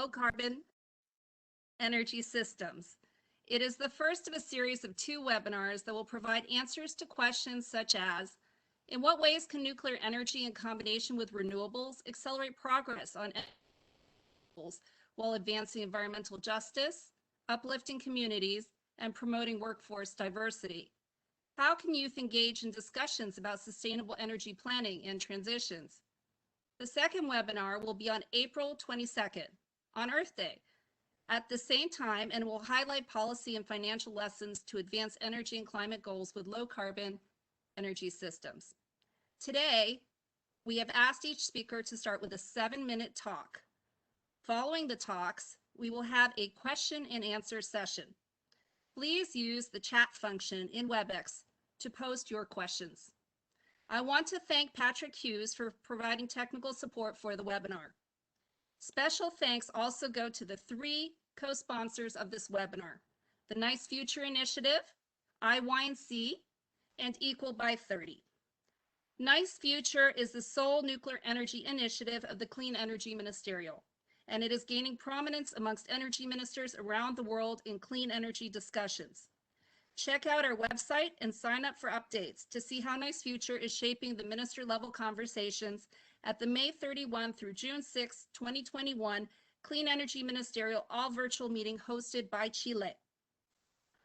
low carbon energy systems. It is the first of a series of 2 webinars that will provide answers to questions such as, in what ways can nuclear energy in combination with renewables accelerate progress on goals while advancing environmental justice, uplifting communities, and promoting workforce diversity? How can youth engage in discussions about sustainable energy planning and transitions? The second webinar will be on April 22nd, on Earth Day, at the same time, and will highlight policy and financial lessons to advance energy and climate goals with low carbon energy systems. Today, we have asked each speaker to start with a 7-minute talk. Following the talks, we will have a question and answer session. Please use the chat function in WebEx to post your questions. I want to thank Patrick Hughes for providing technical support for the webinar. Special thanks also go to the 3 co-sponsors of this webinar, the Nice Future Initiative, IYNC, and Equal by 30. Nice Future is the sole nuclear energy initiative of the Clean Energy Ministerial, and it is gaining prominence amongst energy ministers around the world in clean energy discussions. Check out our website and sign up for updates to see how Nice Future is shaping the minister-level conversations at the May 31 through June 6, 2021 Clean Energy Ministerial all-virtual meeting hosted by Chile.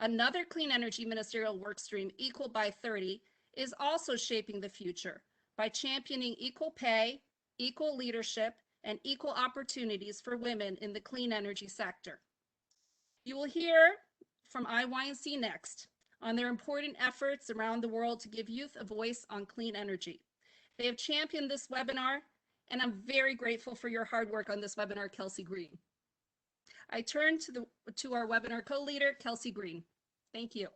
Another Clean Energy Ministerial workstream, Equal by 30, is also shaping the future by championing equal pay, equal leadership, and equal opportunities for women in the clean energy sector. You will hear from IYNC next on their important efforts around the world to give youth a voice on clean energy. They have championed this webinar, and I'm very grateful for your hard work on this webinar, Kelsey Green. I turn to our webinar co-leader, Kelsey Green. Thank you.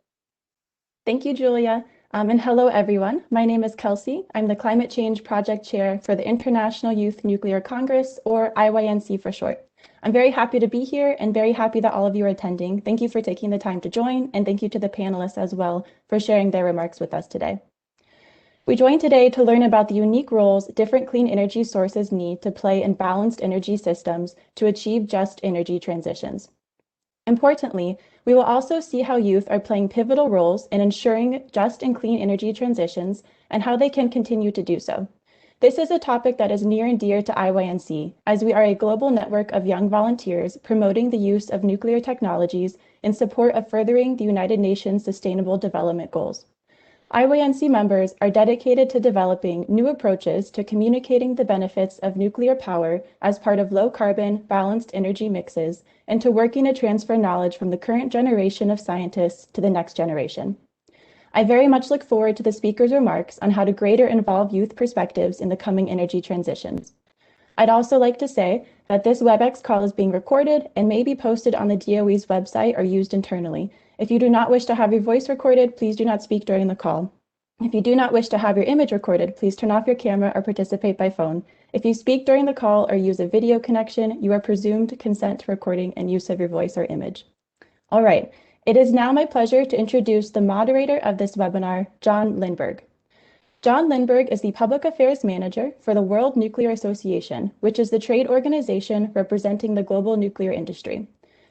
Thank you, Julia. And hello, everyone. My name is Kelsey. I'm the Climate Change Project Chair for the International Youth Nuclear Congress, or IYNC for short. I'm very happy to be here and very happy that all of you are attending. Thank you for taking the time to join, and thank you to the panelists as well for sharing their remarks with us today. We joined today to learn about the unique roles different clean energy sources need to play in balanced energy systems to achieve just energy transitions. Importantly, we will also see how youth are playing pivotal roles in ensuring just and clean energy transitions and how they can continue to do so. This is a topic that is near and dear to IYNC, as we are a global network of young volunteers promoting the use of nuclear technologies in support of furthering the United Nations Sustainable Development Goals. IYNC members are dedicated to developing new approaches to communicating the benefits of nuclear power as part of low-carbon, balanced energy mixes, and to working to transfer knowledge from the current generation of scientists to the next generation. I very much look forward to the speaker's remarks on how to greater involve youth perspectives in the coming energy transitions. I'd also like to say that this WebEx call is being recorded and may be posted on the DOE's website or used internally. If you do not wish to have your voice recorded, please do not speak during the call. If you do not wish to have your image recorded, please turn off your camera or participate by phone. If you speak during the call or use a video connection, you are presumed to consent to recording and use of your voice or image. All right, it is now my pleasure to introduce the moderator of this webinar, John Lindberg. John Lindberg is the Public Affairs Manager for the World Nuclear Association, which is the trade organization representing the global nuclear industry.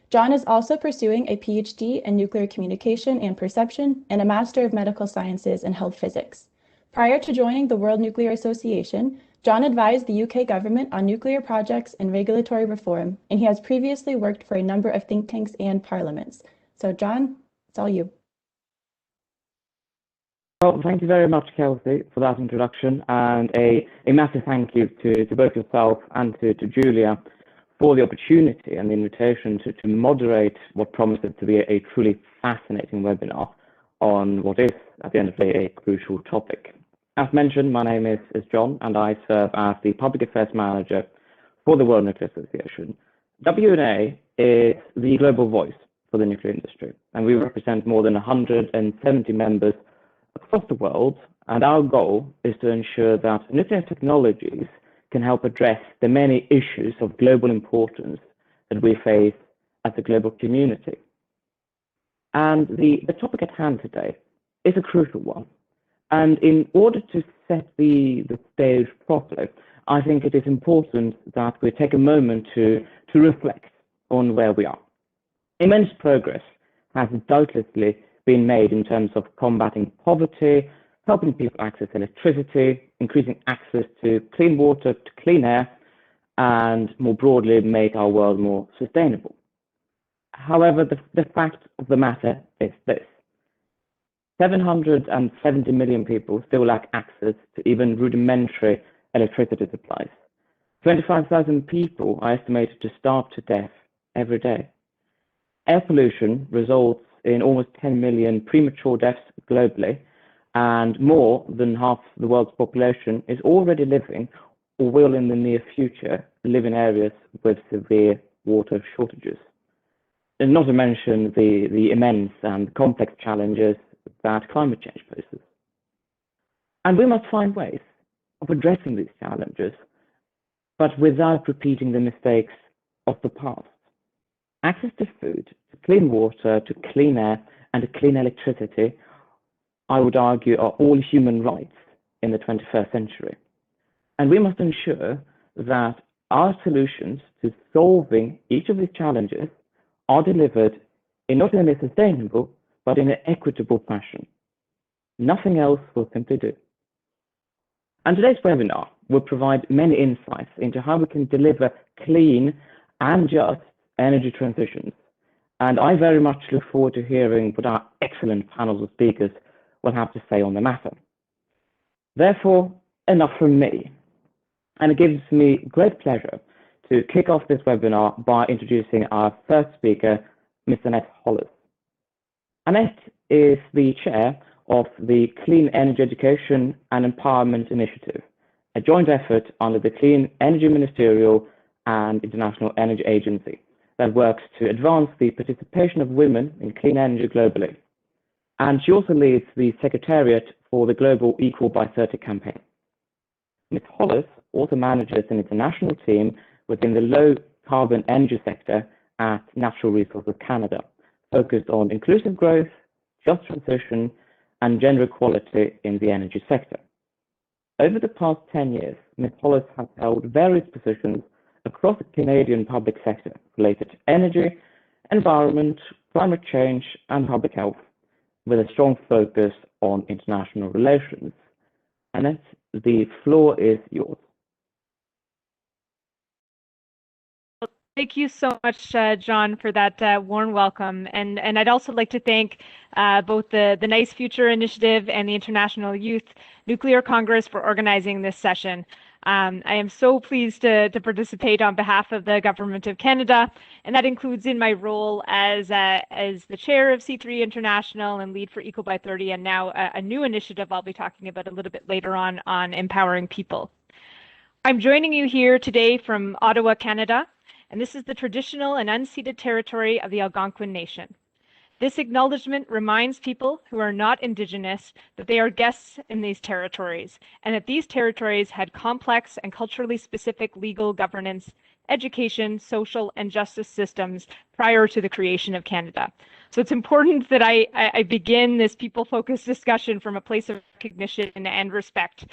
John is also pursuing a PhD in nuclear communication and perception and a Master of Medical Sciences in Health Physics. Prior to joining the World Nuclear Association, John advised the UK government on nuclear projects and regulatory reform, and he has previously worked for a number of think tanks and parliaments. So John, it's all you. Well, thank you very much, Kelsey, for that introduction, and a massive thank you to both yourself and to Julia for the opportunity and the invitation to moderate what promises to be a truly fascinating webinar on what is, at the end of the day, a crucial topic. As mentioned, my name is John, and I serve as the Public Affairs Manager for the World Nuclear Association. WNA is the global voice for the nuclear industry, and we represent more than 170 members across the world, and our goal is to ensure that nuclear technologies can help address the many issues of global importance that we face as a global community. And the topic at hand today is a crucial one. And in order to set the stage properly, I think it is important that we take a moment to reflect on where we are. Immense progress has doubtlessly been made in terms of combating poverty, helping people access electricity, increasing access to clean water, to clean air, and more broadly, make our world more sustainable. However, the fact of the matter is this: 770 million people still lack access to even rudimentary electricity supplies. 25,000 people are estimated to starve to death every day. Air pollution results in almost 10 million premature deaths globally, and more than half the world's population is already living, or will in the near future, live in areas with severe water shortages. And not to mention the immense and complex challenges that climate change poses. And we must find ways of addressing these challenges, but without repeating the mistakes of the past. Access to food, to clean water, to clean air, and to clean electricity, I would argue, are all human rights in the 21st century. And we must ensure that our solutions to solving each of these challenges are delivered in not only a sustainable, but in an equitable fashion. Nothing else will simply do. And today's webinar will provide many insights into how we can deliver clean and just energy transitions. And I very much look forward to hearing what our excellent panels of speakers will have to say on the matter. Therefore, enough from me. And it gives me great pleasure to kick off this webinar by introducing our first speaker, Ms. Annette Hollis. Annette is the chair of the Clean Energy Education and Empowerment Initiative, a joint effort under the Clean Energy Ministerial and International Energy Agency that works to advance the participation of women in clean energy globally. And she also leads the Secretariat for the Global Equal by 30 campaign. Ms. Hollis also manages an international team within the low-carbon energy sector at Natural Resources Canada, focused on inclusive growth, just transition, and gender equality in the energy sector. Over the past 10 years, Ms. Hollis has held various positions across the Canadian public sector related to energy, environment, climate change, and public health, with a strong focus on international relations. Annette, the floor is yours. Thank you so much, John, for that warm welcome. And I'd also like to thank both the Nice Future Initiative and the International Youth Nuclear Congress for organizing this session. I am so pleased to participate on behalf of the Government of Canada, and that includes in my role as the chair of C3 International and lead for Equal by 30, and now a new initiative I'll be talking about a little bit later on empowering people. I'm joining you here today from Ottawa, Canada, and this is the traditional and unceded territory of the Algonquin Nation. This acknowledgement reminds people who are not Indigenous that they are guests in these territories, and that these territories had complex and culturally specific legal governance, education, social, and justice systems prior to the creation of Canada. So it's important that I begin this people-focused discussion from a place of recognition and respect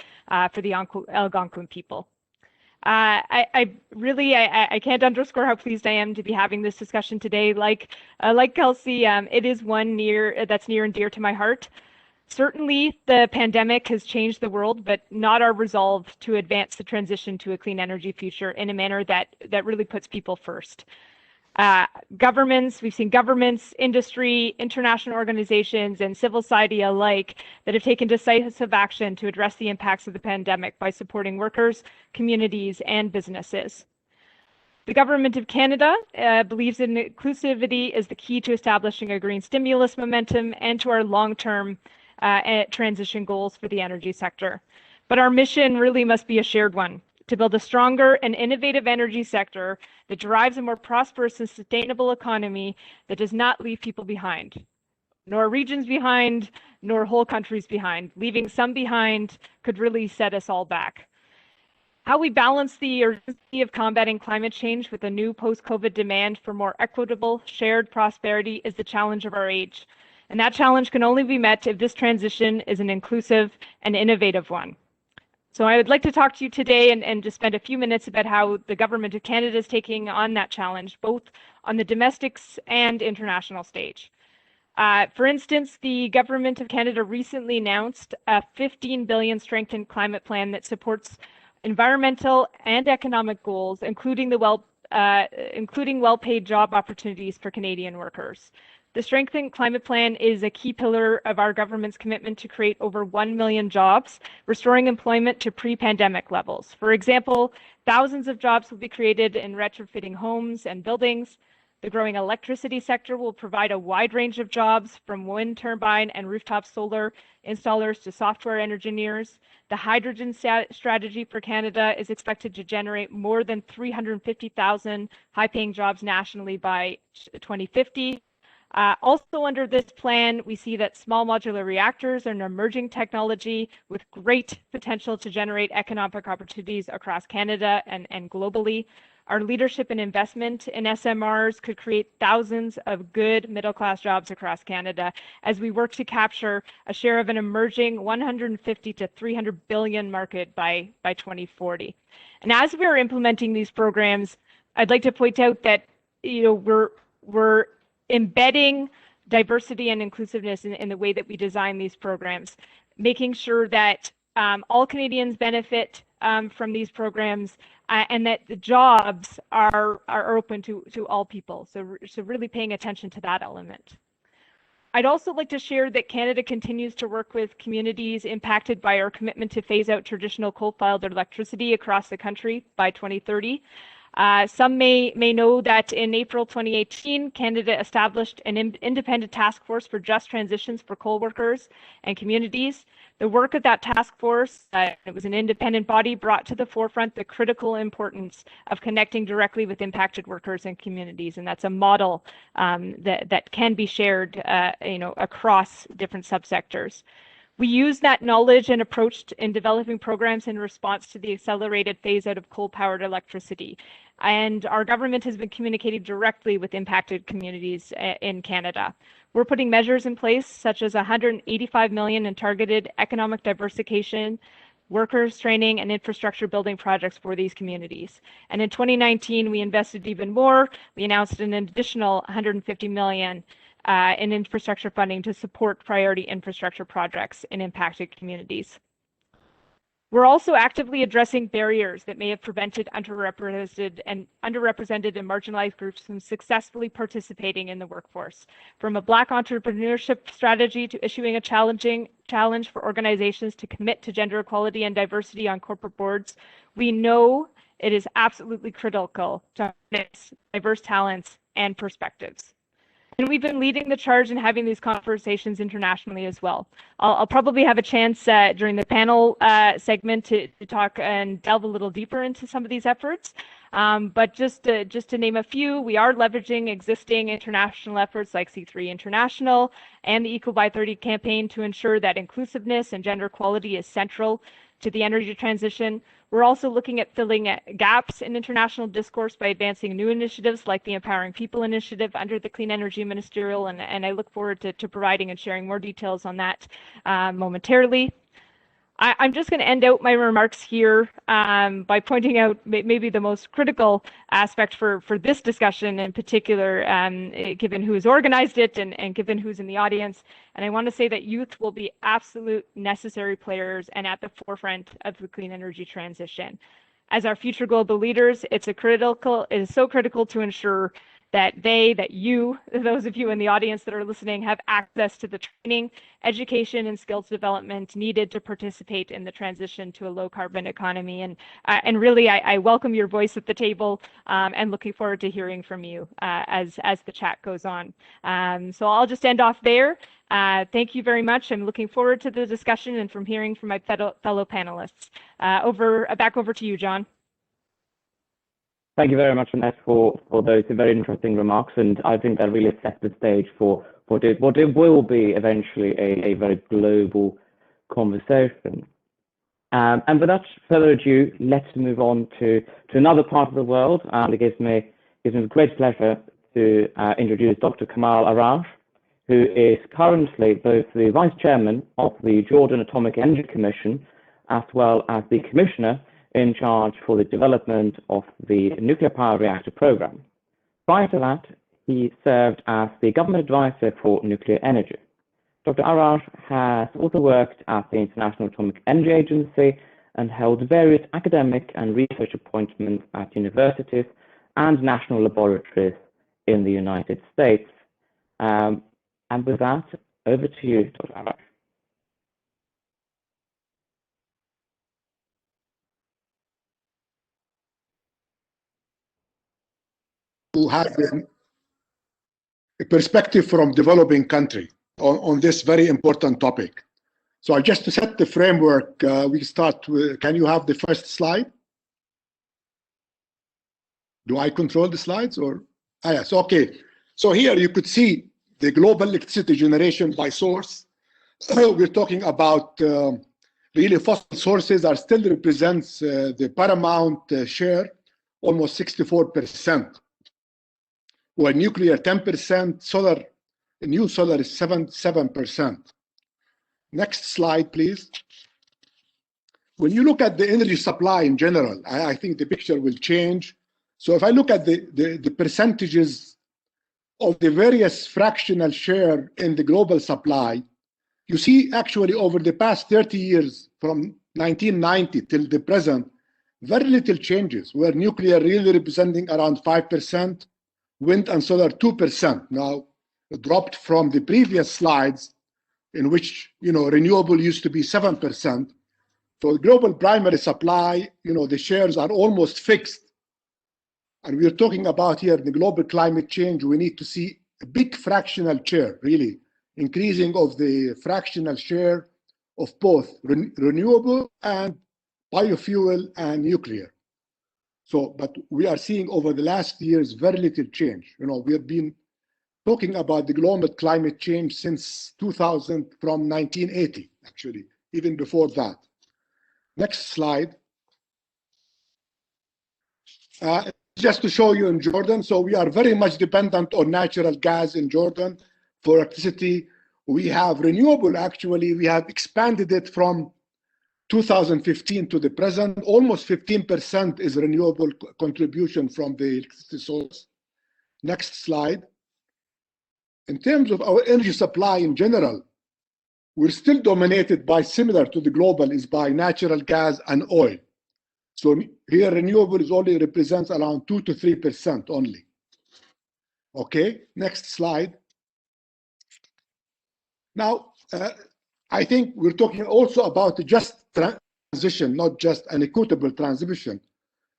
for the Algonquin people. I can't underscore how pleased I am to be having this discussion today. Like Kelsey, it is one that's near and dear to my heart. Certainly, the pandemic has changed the world, but not our resolve to advance the transition to a clean energy future in a manner that really puts people first. We've seen governments, industry, international organizations, and civil society alike that have taken decisive action to address the impacts of the pandemic by supporting workers, communities, and businesses. The Government of Canada believes that inclusivity is the key to establishing a green stimulus momentum and to our long-term transition goals for the energy sector. But our mission really must be a shared one: to build a stronger and innovative energy sector that drives a more prosperous and sustainable economy that does not leave people behind, nor regions behind, nor whole countries behind. Leaving some behind could really set us all back. How we balance the urgency of combating climate change with a new post-COVID demand for more equitable, shared prosperity is the challenge of our age. And that challenge can only be met if this transition is an inclusive and innovative one. So I would like to talk to you today and just spend a few minutes about how the Government of Canada is taking on that challenge, both on the domestic and international stage. For instance, the Government of Canada recently announced a $15 billion strengthened climate plan that supports environmental and economic goals, including well-paid job opportunities for Canadian workers. The Strengthened Climate Plan is a key pillar of our government's commitment to create over 1 million jobs, restoring employment to pre-pandemic levels. For example, thousands of jobs will be created in retrofitting homes and buildings. The growing electricity sector will provide a wide range of jobs, from wind turbine and rooftop solar installers to software engineers. The hydrogen strategy for Canada is expected to generate more than 350,000 high-paying jobs nationally by 2050. Also under this plan, we see that small modular reactors are an emerging technology with great potential to generate economic opportunities across Canada and globally. Our leadership and investment in SMRs could create thousands of good middle-class jobs across Canada as we work to capture a share of an emerging 150 to 300 billion market by 2040. And as we're implementing these programs, I'd like to point out that we're embedding diversity and inclusiveness in the way that we design these programs, making sure that all Canadians benefit from these programs and that the jobs are open to all people. So really paying attention to that element. I'd also like to share that Canada continues to work with communities impacted by our commitment to phase out traditional coal-fired electricity across the country by 2030. Some may know that in April 2018, Canada established an independent task force for just transitions for coal workers and communities. The work of that task force, it was an independent body, brought to the forefront the critical importance of connecting directly with impacted workers and communities, and that's a model that can be shared, across different subsectors. We use that knowledge and approach in developing programs in response to the accelerated phase out of coal-powered electricity. And our government has been communicating directly with impacted communities in Canada. We're putting measures in place such as $185 million in targeted economic diversification, workers training, and infrastructure building projects for these communities. And in 2019, we invested even more. We announced an additional $150 million in infrastructure funding to support priority infrastructure projects in impacted communities. We're also actively addressing barriers that may have prevented underrepresented and marginalized groups from successfully participating in the workforce. From a Black entrepreneurship strategy to issuing a challenge for organizations to commit to gender equality and diversity on corporate boards, we know it is absolutely critical to harness diverse talents and perspectives. And we've been leading the charge in having these conversations internationally as well. I'll probably have a chance during the panel segment to talk and delve a little deeper into some of these efforts. But just to name a few, we are leveraging existing international efforts like C3 International and the Equal by 30 campaign to ensure that inclusiveness and gender equality is central to the energy transition. We're also looking at filling gaps in international discourse by advancing new initiatives like the Empowering People initiative under the Clean Energy Ministerial, and I look forward to providing and sharing more details on that momentarily. I'm just going to end out my remarks here by pointing out maybe the most critical aspect for this discussion in particular, given who's organized it and given who's in the audience. And I want to say that youth will be absolute necessary players and at the forefront of the clean energy transition. As our future global leaders, it is so critical to ensure that you, those of you in the audience that are listening, have access to the training, education, and skills development needed to participate in the transition to a low carbon economy. And really, I welcome your voice at the table and looking forward to hearing from you as the chat goes on. So I'll just end off there. Thank you very much. I'm looking forward to the discussion and from hearing from my fellow panelists. Back over to you, John. Thank you very much, Annette, for those very interesting remarks, and I think that really sets the stage for what it will be eventually a very global conversation. And without further ado, let's move on to another part of the world. And it gives me great pleasure to introduce Dr. Kamal Arash, who is currently both the Vice Chairman of the Jordan Atomic Energy Commission as well as the commissioner in charge for the development of the nuclear power reactor program. Prior to that, he served as the government advisor for nuclear energy. Dr. Arash has also worked at the International Atomic Energy Agency and held various academic and research appointments at universities and national laboratories in the United States. And with that, over to you, Dr. Arash. Who have a perspective from developing country on this very important topic. So just to set the framework, we start with, can you have the first slide? Do I control the slides or? Ah, yes, okay. So here you could see the global electricity generation by source. We're talking about really fossil sources are still represents the paramount share, almost 64%. Where nuclear 10%, solar, new solar is 7%. Next slide, please. When you look at the energy supply in general, I think the picture will change. So if I look at the percentages of the various fractional share in the global supply, you see actually over the past 30 years, from 1990 till the present, very little changes, where nuclear really representing around 5%, wind and solar 2%. Now, it dropped from the previous slides in which, renewable used to be 7%. For global primary supply, the shares are almost fixed. And we're talking about here the global climate change. We need to see a big fractional share, really, increasing of the fractional share of both renewable and biofuel and nuclear. So, but we are seeing over the last years very little change. We have been talking about the global climate change since 2000, from 1980, actually, even before that. Next slide. Just to show you in Jordan, so we are very much dependent on natural gas in Jordan for electricity. We have renewable, actually, we have expanded it from 2015 to the present. Almost 15% is renewable contribution from the electricity source. Next slide. In terms of our energy supply in general, we're still dominated by, similar to the global, is by natural gas and oil. So here renewable is only represents around 2 to 3% only. Okay, next slide. Now, I think we're talking also about a just transition, not just an equitable transition.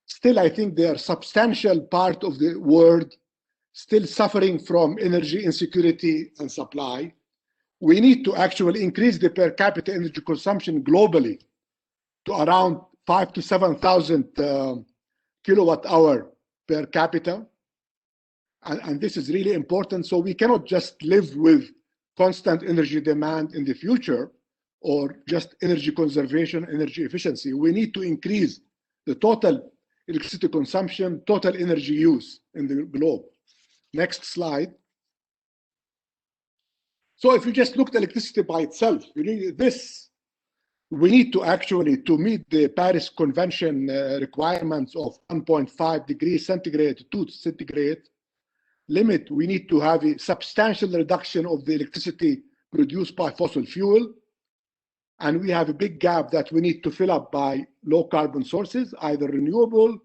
Still, I think there are substantial part of the world still suffering from energy insecurity and supply. We need to actually increase the per capita energy consumption globally to around 5,000 to 7,000 kilowatt hour per capita. And this is really important. So we cannot just live with constant energy demand in the future or just energy conservation, energy efficiency. We need to increase the total electricity consumption, total energy use in the globe. Next slide. So if you just looked at electricity by itself, we need to actually, to meet the Paris Convention requirements of 1.5 degrees centigrade to 2 centigrade limit, we need to have a substantial reduction of the electricity produced by fossil fuel. And we have a big gap that we need to fill up by low carbon sources, either renewable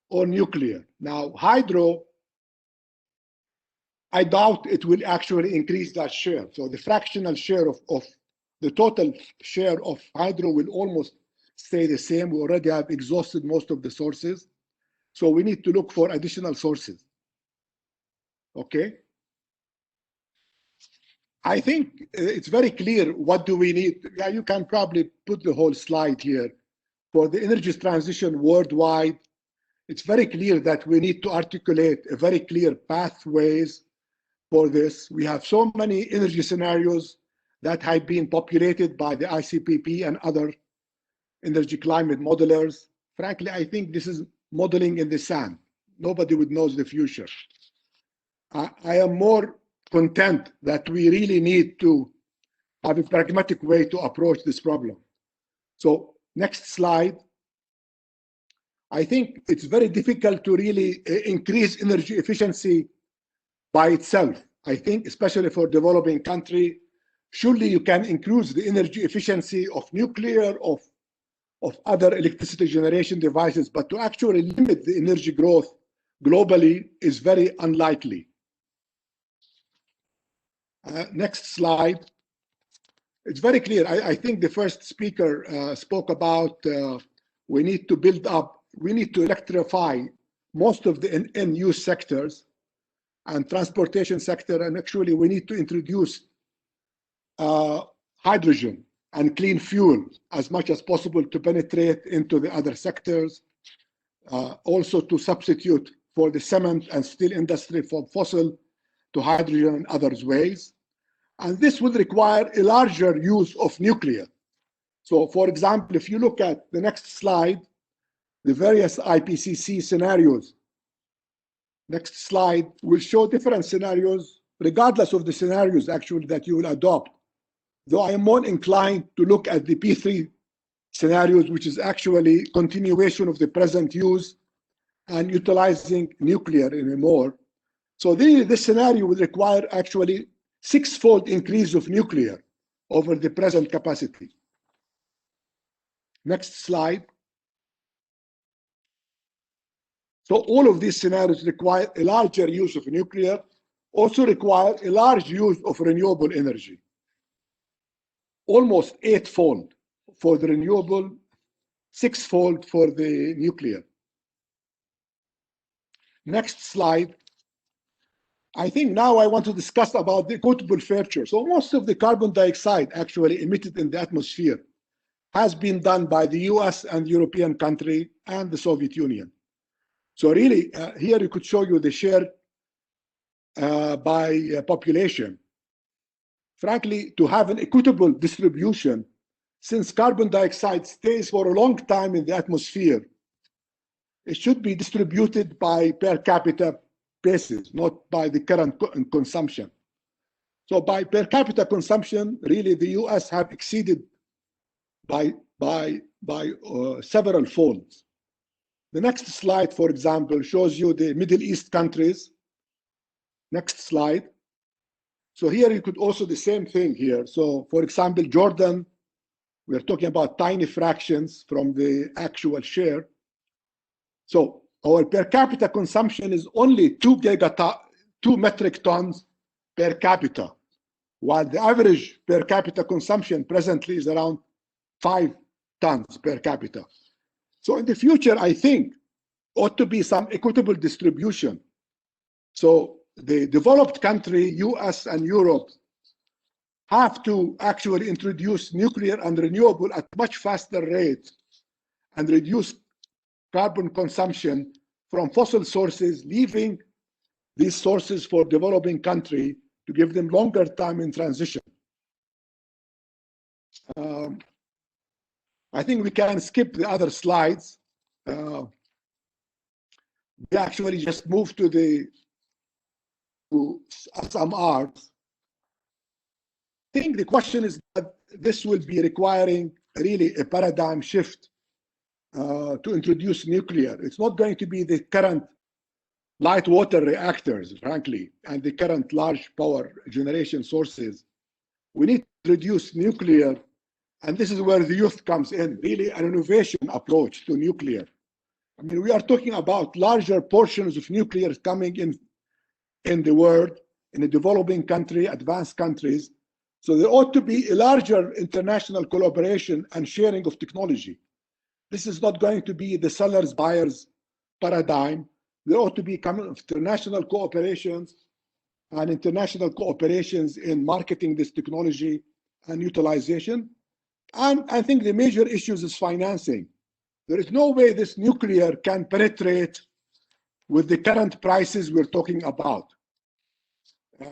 or nuclear. Now, hydro, I doubt it will actually increase that share. So the fractional share of the total share of hydro will almost stay the same. We already have exhausted most of the sources. So we need to look for additional sources. Okay. I think it's very clear what do we need. Yeah, you can probably put the whole slide here. For the energy transition worldwide, it's very clear that we need to articulate a very clear pathways for this. We have so many energy scenarios that have been populated by the ICPP and other energy climate modelers. Frankly, I think this is modeling in the sand. Nobody would know the future. I am more content that we really need to have a pragmatic way to approach this problem. So Next slide. I think it's very difficult to really increase energy efficiency by itself. I think, especially for developing country, surely you can increase the energy efficiency of nuclear, of other electricity generation devices, but to actually limit the energy growth globally is very unlikely. Next slide. It's very clear. I think the first speaker spoke about we need to build up, we need to electrify most of the end-use sectors and transportation sector, and actually we need to introduce hydrogen and clean fuel as much as possible to penetrate into the other sectors, also to substitute for the cement and steel industry from fossil to hydrogen and other ways. And this would require a larger use of nuclear. So for example, if you look at the next slide, the various IPCC scenarios, next slide will show different scenarios, regardless of the scenarios actually that you will adopt. Though I am more inclined to look at the P3 scenarios, which is actually continuation of the present use and utilizing nuclear in a more. So this scenario would require actually 6-fold increase of nuclear over the present capacity. Next slide. So all of these scenarios require a larger use of nuclear, also require a large use of renewable energy. Almost 8-fold for the renewable, 6-fold for the nuclear. Next slide. I think now I want to discuss about the equitable fair share. So most of the carbon dioxide actually emitted in the atmosphere has been done by the US and European country and the Soviet Union. So really, here you could show you the share by population. Frankly, to have an equitable distribution, since carbon dioxide stays for a long time in the atmosphere, it should be distributed by per capita basis, not by the current consumption. So by per capita consumption, really the US have exceeded by several folds. The next slide, for example, shows you the Middle East countries. Next slide. So here you could also the same thing here. So for example, Jordan, we're talking about tiny fractions from the actual share. So our per capita consumption is only 2 metric tons per capita, while the average per capita consumption presently is around 5 tons per capita. So in the future, I think ought to be some equitable distribution. So the developed country, US and Europe, have to actually introduce nuclear and renewable at much faster rate and reduce carbon consumption from fossil sources, leaving these sources for developing country to give them longer time in transition. I think we can skip the other slides. We actually just move to the SMRs. I think the question is that this will be requiring really a paradigm shift to introduce nuclear. It's not going to be the current light water reactors, frankly, and the current large power generation sources. We need to introduce nuclear, and this is where the youth comes in, really an innovation approach to nuclear. I mean, we are talking about larger portions of nuclear coming in the world, in the developing country, advanced countries. So there ought to be a larger international collaboration and sharing of technology. This is not going to be the sellers buyers paradigm. There ought to be international cooperations and international cooperations in marketing this technology and utilization. And I think the major issues is financing. There is no way this nuclear can penetrate with the current prices we're talking about.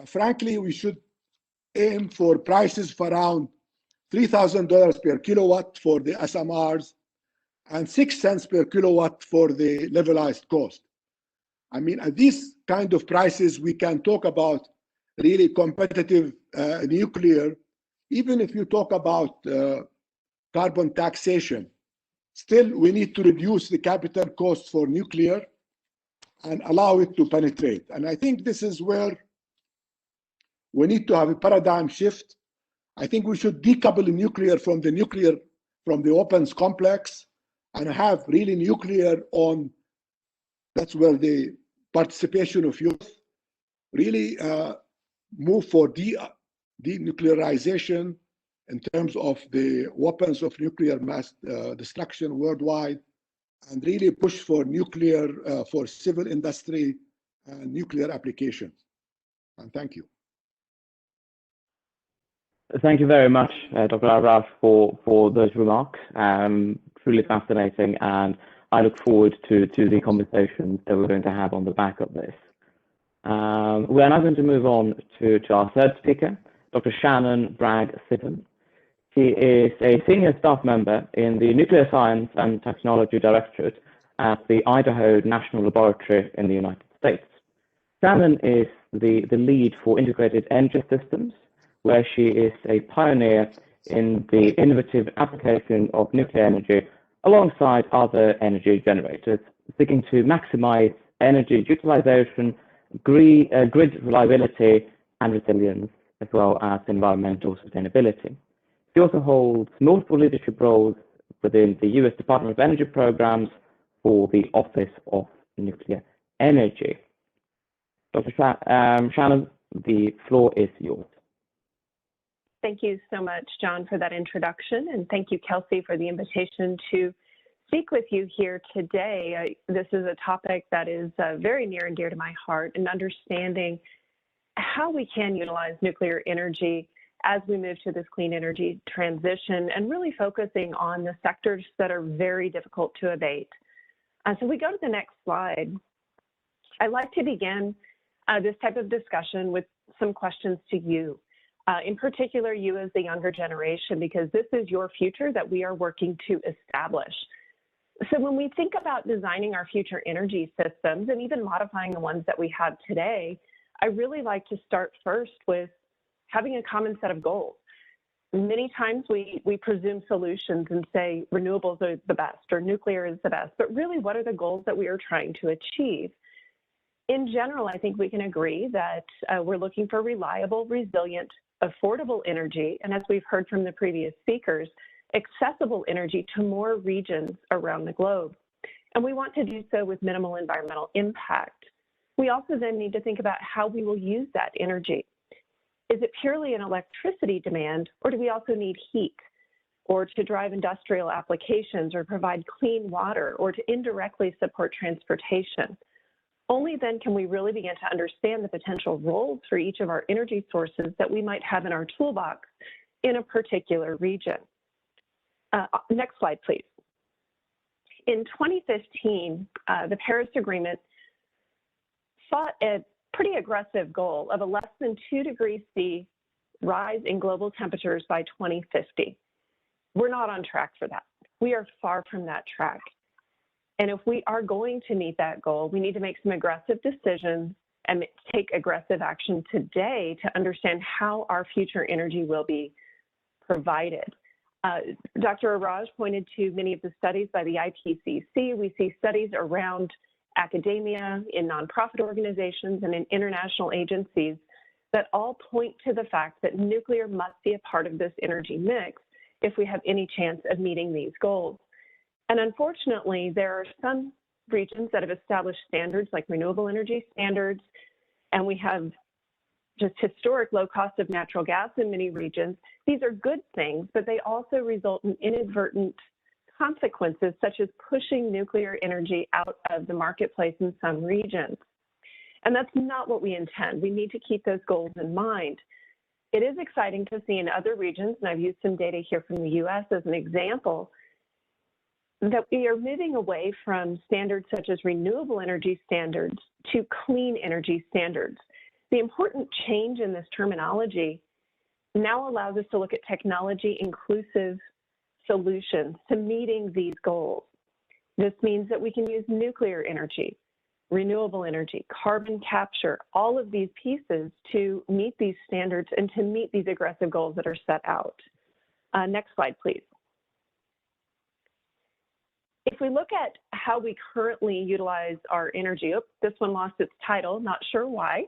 Frankly, we should aim for prices for around $3,000 per kilowatt for the SMRs and 6 cents per kilowatt for the levelized cost. I mean, at these kind of prices, we can talk about really competitive nuclear, even if you talk about carbon taxation. Still, we need to reduce the capital cost for nuclear and allow it to penetrate. And I think this is where we need to have a paradigm shift. I think we should decouple nuclear from the weapons complex and have really nuclear on, that's where the participation of youth really move for denuclearization in terms of the weapons of nuclear mass destruction worldwide, and really push for nuclear, for civil industry and nuclear applications. And thank you. Thank you very much, Dr. Arash, for those remarks. Truly fascinating, and I look forward to the conversations that we're going to have on the back of this. We're now going to move on to our third speaker, Dr. Shannon Bragg-Siddon. She is a senior staff member in the Nuclear Science and Technology Directorate at the Idaho National Laboratory in the United States. Shannon is the lead for integrated energy systems, where she is a pioneer in the innovative application of nuclear energy alongside other energy generators, seeking to maximize energy utilization, grid reliability and resilience, as well as environmental sustainability. She also holds multiple leadership roles within the U.S. Department of Energy programs for the Office of Nuclear Energy. Dr. Shannon, the floor is yours. Thank you so much, John, for that introduction, and thank you, Kelsey, for the invitation to speak with you here today. This is a topic that is very near and dear to my heart, and understanding how we can utilize nuclear energy as we move to this clean energy transition, and really focusing on the sectors that are very difficult to abate. So we go to the next slide. I'd like to begin this type of discussion with some questions to you. In particular, you as the younger generation, because this is your future that we are working to establish. So when we think about designing our future energy systems and even modifying the ones that we have today, I really like to start first with having a common set of goals. Many times we presume solutions and say renewables are the best or nuclear is the best, but really what are the goals that we are trying to achieve? In general, I think we can agree that we're looking for reliable, resilient, affordable energy, and as we've heard from the previous speakers, accessible energy to more regions around the globe. And we want to do so with minimal environmental impact. We also then need to think about how we will use that energy. Is it purely an electricity demand, or do we also need heat, or to drive industrial applications, or provide clean water, or to indirectly support transportation? Only then can we really begin to understand the potential roles for each of our energy sources that we might have in our toolbox in a particular region. Next slide, please. In 2015, the Paris Agreement sought a pretty aggressive goal of a less than 2 degrees C rise in global temperatures by 2050. We're not on track for that. We are far from that track. And if we are going to meet that goal, we need to make some aggressive decisions and take aggressive action today to understand how our future energy will be provided. Dr. Arash pointed to many of the studies by the IPCC. We see studies around academia, in nonprofit organizations, and in international agencies that all point to the fact that nuclear must be a part of this energy mix if we have any chance of meeting these goals. And unfortunately, there are some regions that have established standards like renewable energy standards, and we have just historic low cost of natural gas in many regions. These are good things, but they also result in inadvertent consequences, such as pushing nuclear energy out of the marketplace in some regions. And that's not what we intend. We need to keep those goals in mind. It is exciting to see in other regions, and I've used some data here from the US as an example, that we are moving away from standards such as renewable energy standards to clean energy standards. The important change in this terminology now allows us to look at technology-inclusive solutions to meeting these goals. This means that we can use nuclear energy, renewable energy, carbon capture, all of these pieces to meet these standards and to meet these aggressive goals that are set out. Next slide, please. If we look at how we currently utilize our energy, oh, this one lost its title, not sure why,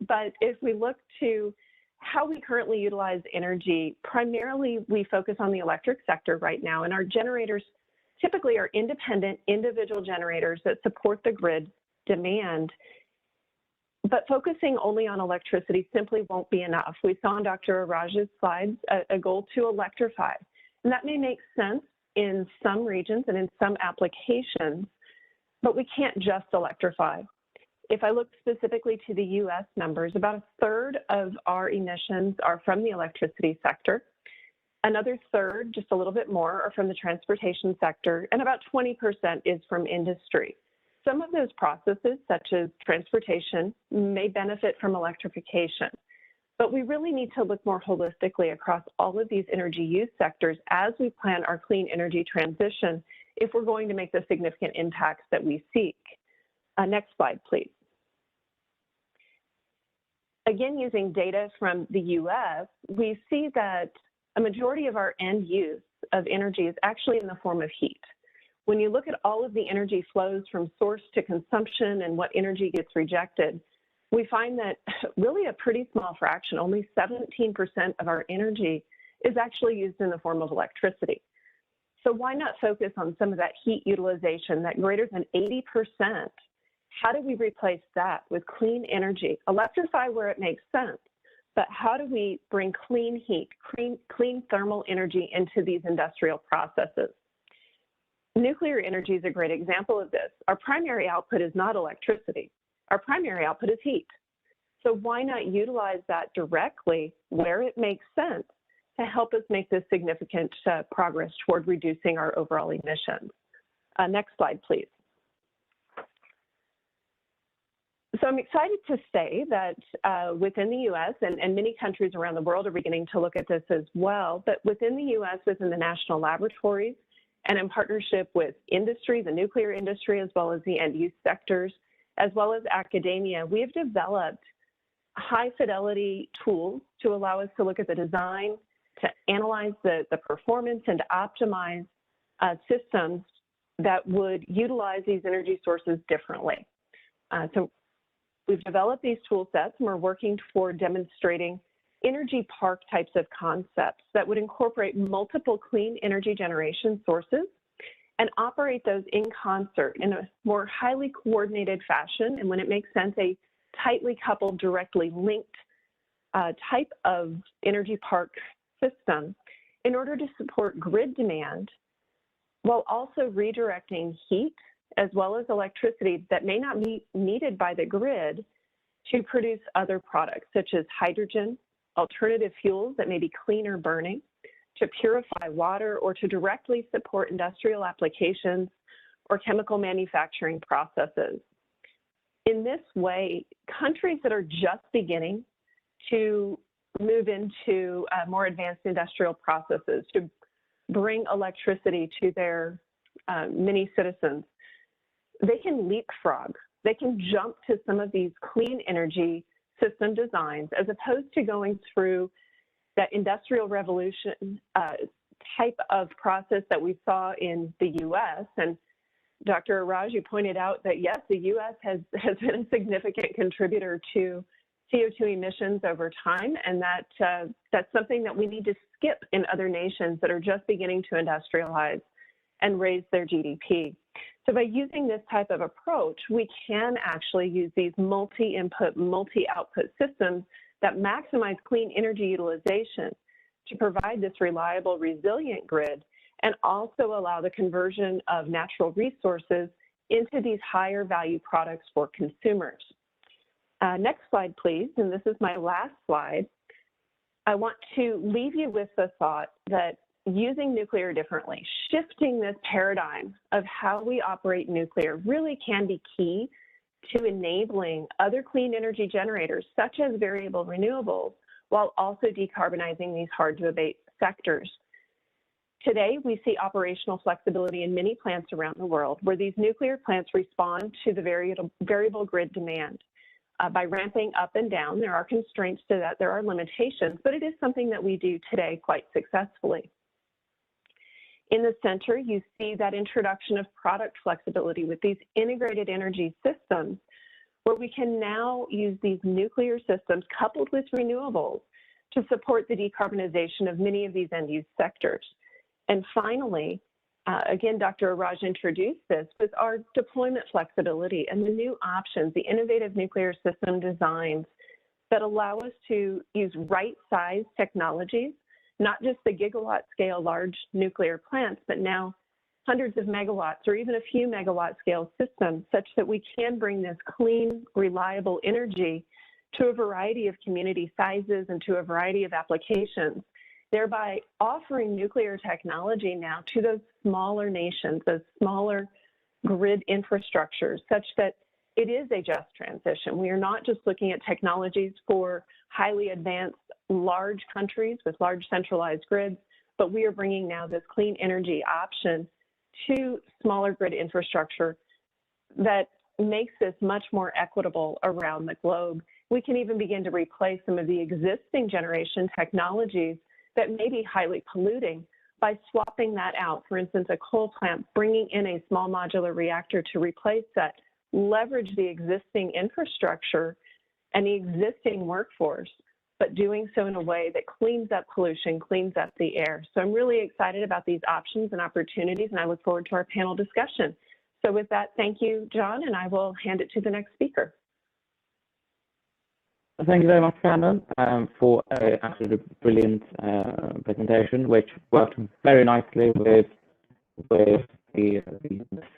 but if we look to how we currently utilize energy, primarily we focus on the electric sector right now, and our generators typically are independent individual generators that support the grid demand. But focusing only on electricity simply won't be enough. We saw in Dr. Arash's slides a goal to electrify, and that may make sense in some regions and in some applications, but we can't just electrify. If I look specifically to the US numbers, about a third of our emissions are from the electricity sector. Another third, just a little bit more, are from the transportation sector, and about 20% is from industry. Some of those processes, such as transportation, may benefit from electrification, but we really need to look more holistically across all of these energy use sectors as we plan our clean energy transition if we're going to make the significant impacts that we seek. Next slide, please. Again, using data from the US, we see that a majority of our end use of energy is actually in the form of heat. When you look at all of the energy flows from source to consumption and what energy gets rejected, we find that really a pretty small fraction, only 17% of our energy is actually used in the form of electricity. So why not focus on some of that heat utilization, that greater than 80%? How do we replace that with clean energy? Electrify where it makes sense, but how do we bring clean heat, clean thermal energy into these industrial processes? Nuclear energy is a great example of this. Our primary output is not electricity. Our primary output is heat. So why not utilize that directly where it makes sense to help us make this significant progress toward reducing our overall emissions? Next slide, please. So I'm excited to say that within the US and many countries around the world are beginning to look at this as well, but within the US, within the national laboratories, and in partnership with industry, the nuclear industry, as well as the end use sectors, as well as academia, we have developed high fidelity tools to allow us to look at the design, to analyze the performance, and to optimize systems that would utilize these energy sources differently. So we've developed these tool sets, and we're working toward demonstrating energy park types of concepts that would incorporate multiple clean energy generation sources and operate those in concert in a more highly coordinated fashion, and when it makes sense, a tightly coupled, directly linked type of energy park system in order to support grid demand while also redirecting heat as well as electricity that may not be needed by the grid to produce other products such as hydrogen, alternative fuels that may be cleaner burning, to purify water, or to directly support industrial applications or chemical manufacturing processes. In this way, countries that are just beginning to move into more advanced industrial processes, to bring electricity to their many citizens, they can leapfrog. They can jump to some of these clean energy system designs as opposed to going through that industrial revolution type of process that we saw in the US. And Dr. Arash, you pointed out that yes, the US has been a significant contributor to CO2 emissions over time, and that's something that we need to skip in other nations that are just beginning to industrialize and raise their GDP. So by using this type of approach, we can actually use these multi-input, multi-output systems that maximize clean energy utilization to provide this reliable, resilient grid, and also allow the conversion of natural resources into these higher value products for consumers. Next slide, please, and this is my last slide. I want to leave you with the thought that using nuclear differently, shifting this paradigm of how we operate nuclear really can be key to enabling other clean energy generators, such as variable renewables, while also decarbonizing these hard-to-abate sectors. Today, we see operational flexibility in many plants around the world where these nuclear plants respond to the variable grid demand. By ramping up and down, there are constraints to that, there are limitations, but it is something that we do today quite successfully. In the center, you see that introduction of product flexibility with these integrated energy systems, where we can now use these nuclear systems coupled with renewables to support the decarbonization of many of these end-use sectors. And finally, again, Dr. Arash introduced this, with our deployment flexibility and the new options, the innovative nuclear system designs that allow us to use right-sized technologies, not just the gigawatt scale large nuclear plants, but now hundreds of megawatts or even a few megawatt scale systems, such that we can bring this clean, reliable energy to a variety of community sizes and to a variety of applications, thereby offering nuclear technology now to those smaller nations, those smaller grid infrastructures, such that it is a just transition. We are not just looking at technologies for highly advanced large countries with large centralized grids, but we are bringing now this clean energy option to smaller grid infrastructure that makes this much more equitable around the globe. We can even begin to replace some of the existing generation technologies that may be highly polluting by swapping that out. For instance, a coal plant, bringing in a small modular reactor to replace that, leverage the existing infrastructure and the existing workforce, but doing so in a way that cleans up pollution, cleans up the air. So I'm really excited about these options and opportunities, and I look forward to our panel discussion. So with that, thank you, John, and I will hand it to the next speaker. Thank you very much, Shannon, for an absolutely brilliant presentation, which worked very nicely with the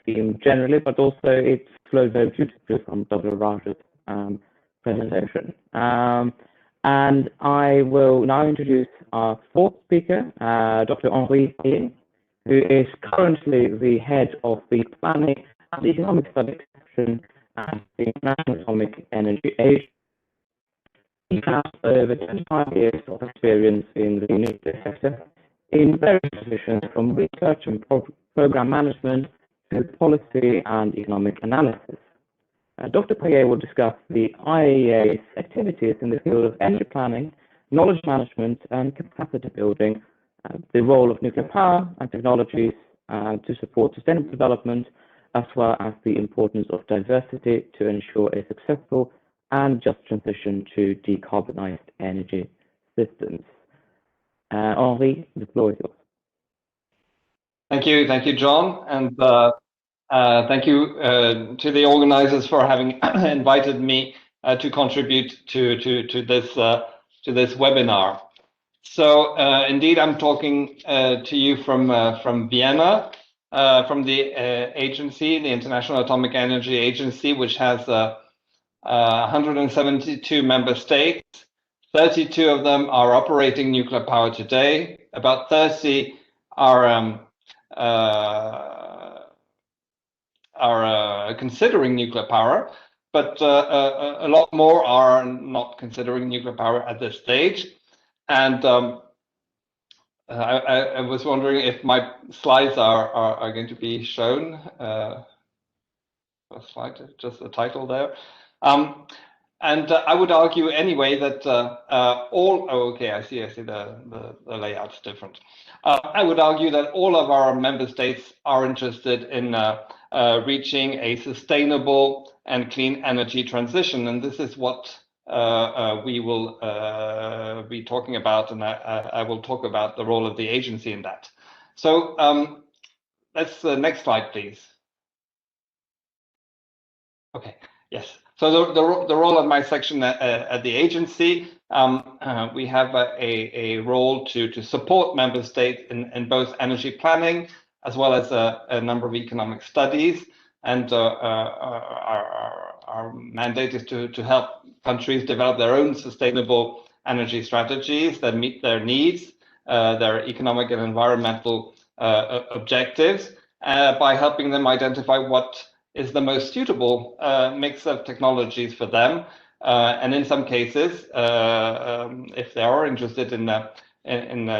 theme generally, but also it flowed very beautifully from Dr. Arash's presentation. And I will now introduce our fourth speaker, Dr. Henri Payet, who is currently the head of the Planning and Economic Studies section at the International Atomic Energy Agency. He has over 25 years of experience in the nuclear sector in various positions, from research and program management to policy and economic analysis. Dr. Payet will discuss the IAEA's activities in the field of energy planning, knowledge management, and capacity building, the role of nuclear power and technologies to support sustainable development, as well as the importance of diversity to ensure a successful and just transition to decarbonized energy systems. Henri, the floor is yours. Thank you, John, and thank you to the organizers for having invited me to contribute to this webinar. So indeed, I'm talking to you from Vienna, from the agency, the International Atomic Energy Agency, which has 172 member states. 32 of them are operating nuclear power today. About 30 are considering nuclear power, but a lot more are not considering nuclear power at this stage. And I was wondering if my slides are going to be shown. First slide, just the title there. And I would argue anyway that okay, I see the layout's different. I would argue that all of our member states are interested in reaching a sustainable and clean energy transition, and this is what we will be talking about, and I will talk about the role of the agency in that. So let's next slide, please. Okay, yes. So the role of my section at the agency, we have a role to support member states in both energy planning as well as a number of economic studies, and our mandate is to help countries develop their own sustainable energy strategies that meet their needs, their economic and environmental objectives, by helping them identify what is the most suitable mix of technologies for them, and in some cases, if they are interested in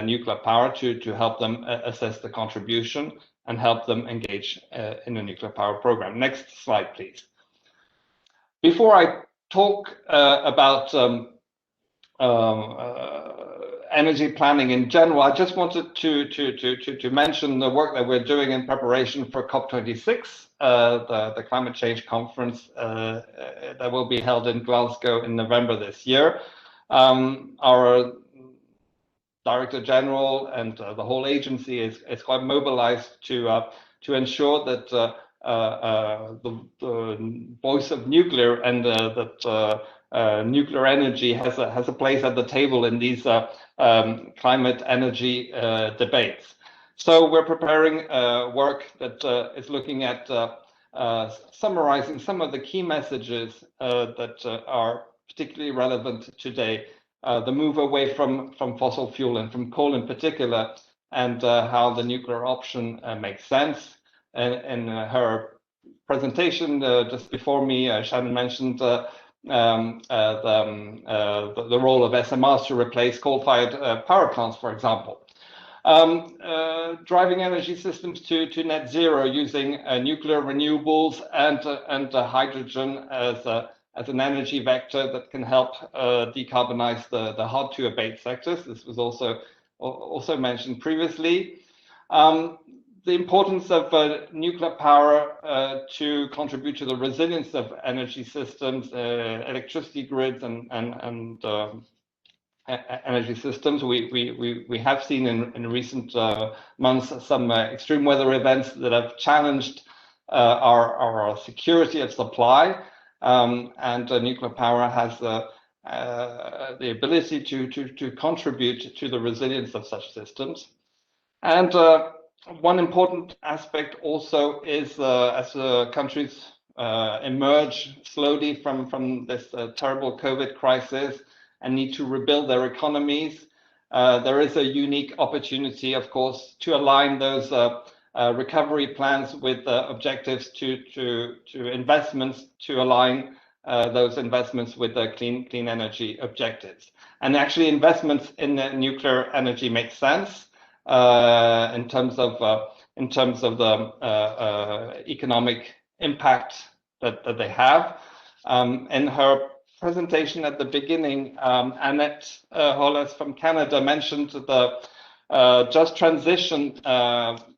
nuclear power, to help them assess the contribution and help them engage in a nuclear power program. Next slide, please. Before I talk about energy planning in general, I just wanted to mention the work that we're doing in preparation for COP26, the climate change conference that will be held in Glasgow in November this year. Our Director General and the whole agency is quite mobilized to ensure that the voice of nuclear and that nuclear energy has a place at the table in these climate energy debates. So we're preparing work that is looking at summarizing some of the key messages that are particularly relevant today. The move away from fossil fuel and from coal in particular, and how the nuclear option makes sense. And her presentation just before me, Shannon mentioned the role of SMRs to replace coal-fired power plants, for example. Driving energy systems to net zero using nuclear, renewables, and hydrogen as an energy vector that can help decarbonize the hard-to-abate sectors. This was also mentioned previously. The importance of nuclear power to contribute to the resilience of energy systems, electricity grids, and energy systems. We have seen in recent months some extreme weather events that have challenged our security of supply, and nuclear power has the ability to contribute to the resilience of such systems. And one important aspect also is as countries emerge slowly from this terrible COVID crisis and need to rebuild their economies, there is a unique opportunity, of course, to align those recovery plans with objectives to investments, to align those investments with the clean energy objectives. And actually, investments in nuclear energy make sense in terms of the economic impact that they have. In her presentation at the beginning, Annette Holles from Canada mentioned the just transition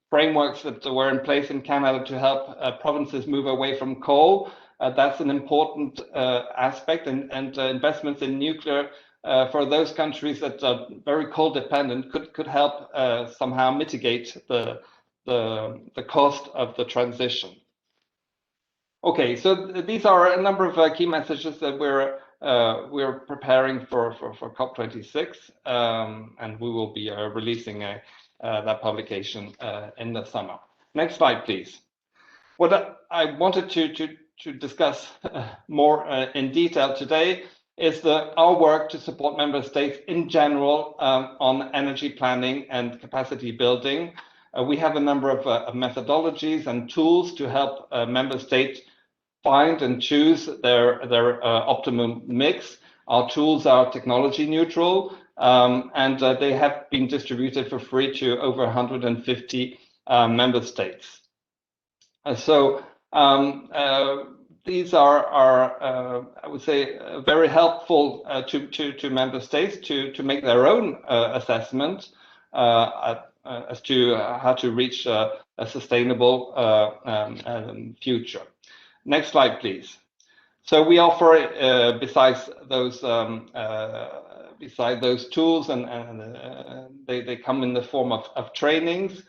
frameworks that were in place in Canada to help provinces move away from coal. That's an important aspect, and investments in nuclear for those countries that are very coal dependent could help somehow mitigate the cost of the transition. Okay, so these are a number of key messages that we're preparing for COP26, and we will be releasing that publication in the summer. Next slide, please. What I wanted to discuss more in detail today is our work to support member states in general on energy planning and capacity building. We have a number of methodologies and tools to help member states find and choose their optimum mix. Our tools are technology neutral, and they have been distributed for free to over 150 member states. So these are I would say, very helpful to member states to make their own assessment as to how to reach a sustainable future. Next slide, please. So we offer, besides those tools, and they come in the form of trainings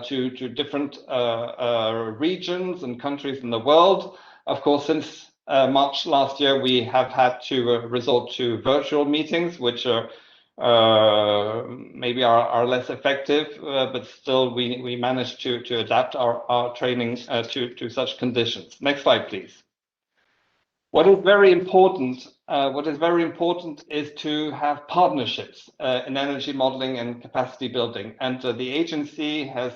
to different regions and countries in the world. Of course, since March last year, we have had to resort to virtual meetings, which are maybe are less effective, but still we managed to adapt our training to such conditions. Next slide, please. What is very important is to have partnerships in energy modeling and capacity building, and the agency has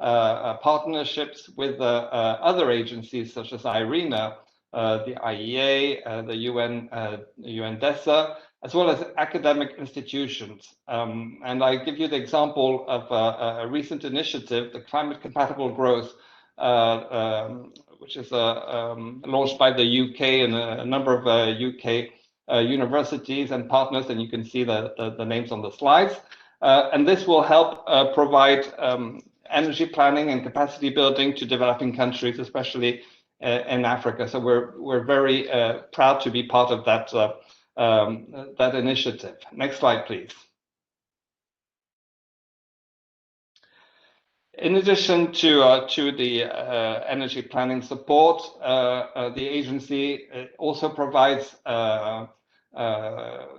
partnerships with other agencies such as IRENA, the IEA, the UNDESA, as well as academic institutions. And I give you the example of a recent initiative, the Climate Compatible Growth, which is launched by the UK and a number of UK universities and partners, and you can see the names on the slides. And this will help provide energy planning and capacity building to developing countries, especially in Africa. So we're very proud to be part of that initiative. Next slide, please. In addition to the energy planning support, the agency also provides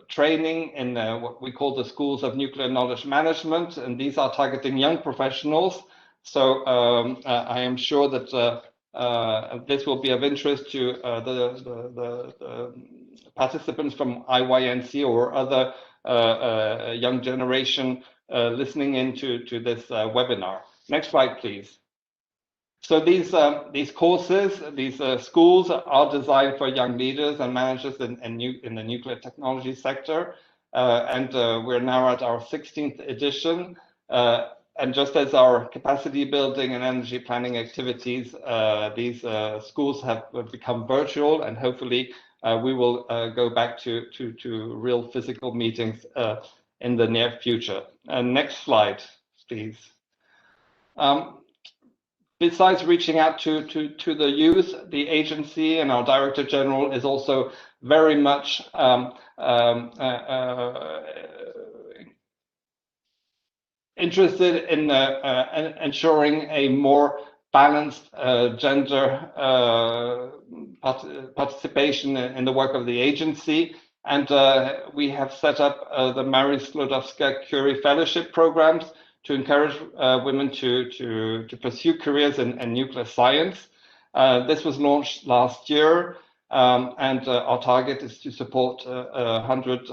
training in what we call the schools of nuclear knowledge management, and these are targeting young professionals. So I am sure that this will be of interest to the participants from IYNC or other young generation listening into this webinar. Next slide, please. So these courses, these schools are designed for young leaders and managers in the nuclear technology sector. And we're now at our 16th edition. And just as our capacity building and energy planning activities, these schools have become virtual, and hopefully we will go back to real physical meetings in the near future. Next slide, please. Besides reaching out to the youth, the agency and our Director General is also very much interested in ensuring a more balanced gender participation in the work of the agency. And we have set up the Marie Sklodowska-Curie Fellowship programs to encourage women to pursue careers in nuclear science. This was launched last year, and our target is to support 100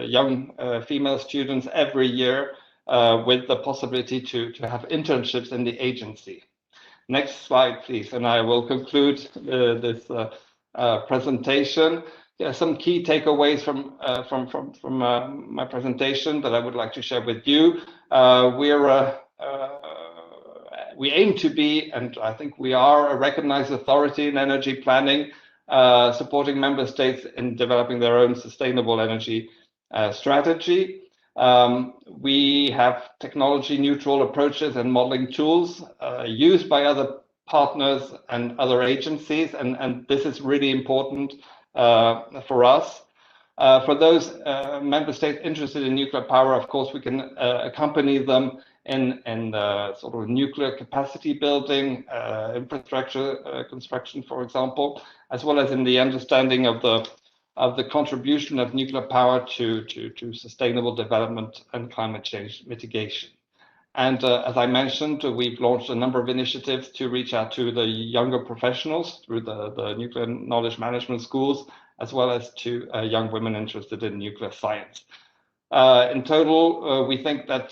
young female students every year with the possibility to have internships in the agency. Next slide, please, and I will conclude this presentation. There are some key takeaways from my presentation that I would like to share with you. We aim to be, and I think we are, a recognized authority in energy planning, supporting member states in developing their own sustainable energy strategy. We have technology neutral approaches and modeling tools used by other partners and other agencies, and this is really important for us. For those member states interested in nuclear power, of course, we can accompany them in sort of nuclear capacity building, infrastructure construction, for example, as well as in the understanding of the contribution of nuclear power to sustainable development and climate change mitigation. And as I mentioned, we've launched a number of initiatives to reach out to the younger professionals through the nuclear knowledge management schools, as well as to young women interested in nuclear science. In total, we think that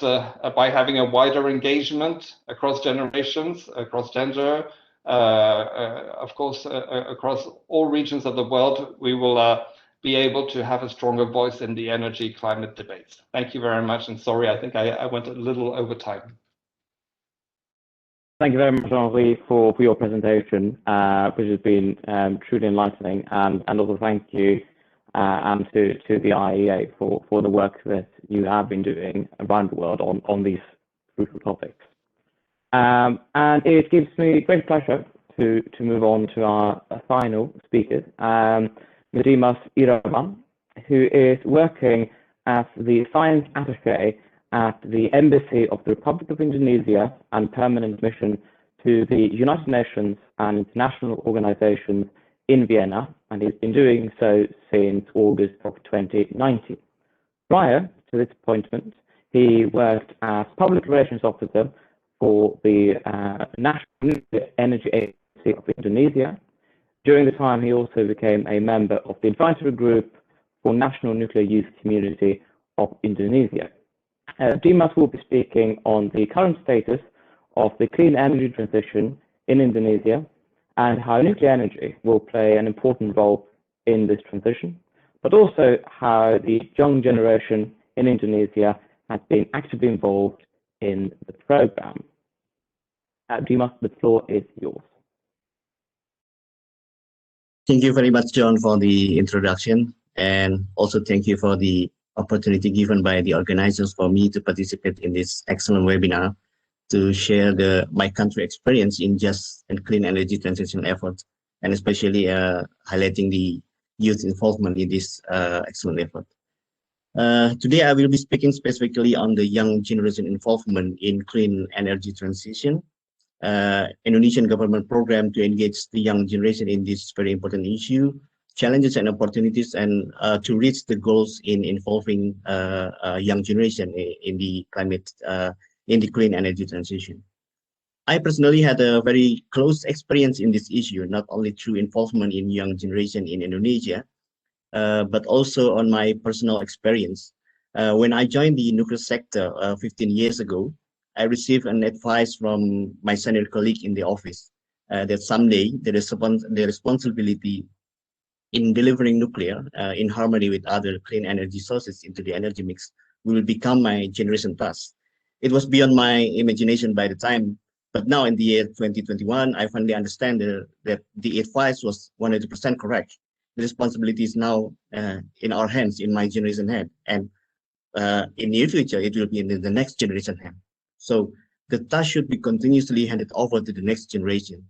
by having a wider engagement across generations, across gender, of course, across all regions of the world, we will be able to have a stronger voice in the energy climate debates. Thank you very much, and sorry, I think I went a little over time. Thank you very much, Henri, for your presentation, which has been truly enlightening, and also thank you and to the IEA for the work that you have been doing around the world on these crucial topics. And it gives me great pleasure to move on to our final speakers, Dimas Irawan, who is working as the science attaché at the Embassy of the Republic of Indonesia and permanent mission to the United Nations and international organizations in Vienna, and he's been doing so since August of 2019. Prior to this appointment, he worked as Public Relations Officer for the National Energy Agency of Indonesia. During the time, he also became a member of the advisory group for National Nuclear Youth Community of Indonesia. Dimas will be speaking on the current status of the clean energy transition in Indonesia and how nuclear energy will play an important role in this transition, but also how the young generation in Indonesia has been actively involved in the program. Dimas, the floor is yours. Thank you very much, John, for the introduction. And also thank you for the opportunity given by the organizers for me to participate in this excellent webinar to share my country experience in just and clean energy transition efforts, and especially highlighting the youth involvement in this excellent effort. Today, I will be speaking specifically on the young generation involvement in clean energy transition, Indonesian government program to engage the young generation in this very important issue, challenges and opportunities, and to reach the goals in involving young generation in the climate, in the clean energy transition. I personally had a very close experience in this issue, not only through involvement in young generation in Indonesia, but also on my personal experience. When I joined the nuclear sector 15 years ago, I received an advice from my senior colleague in the office that someday the responsibility in delivering nuclear in harmony with other clean energy sources into the energy mix will become my generation task. It was beyond my imagination by the time, but now in the year 2021, I finally understand that the advice was 100% correct. The responsibility is now in our hands, in my generation hand, and in near future, it will be in the next generation hand. So the task should be continuously handed over to the next generation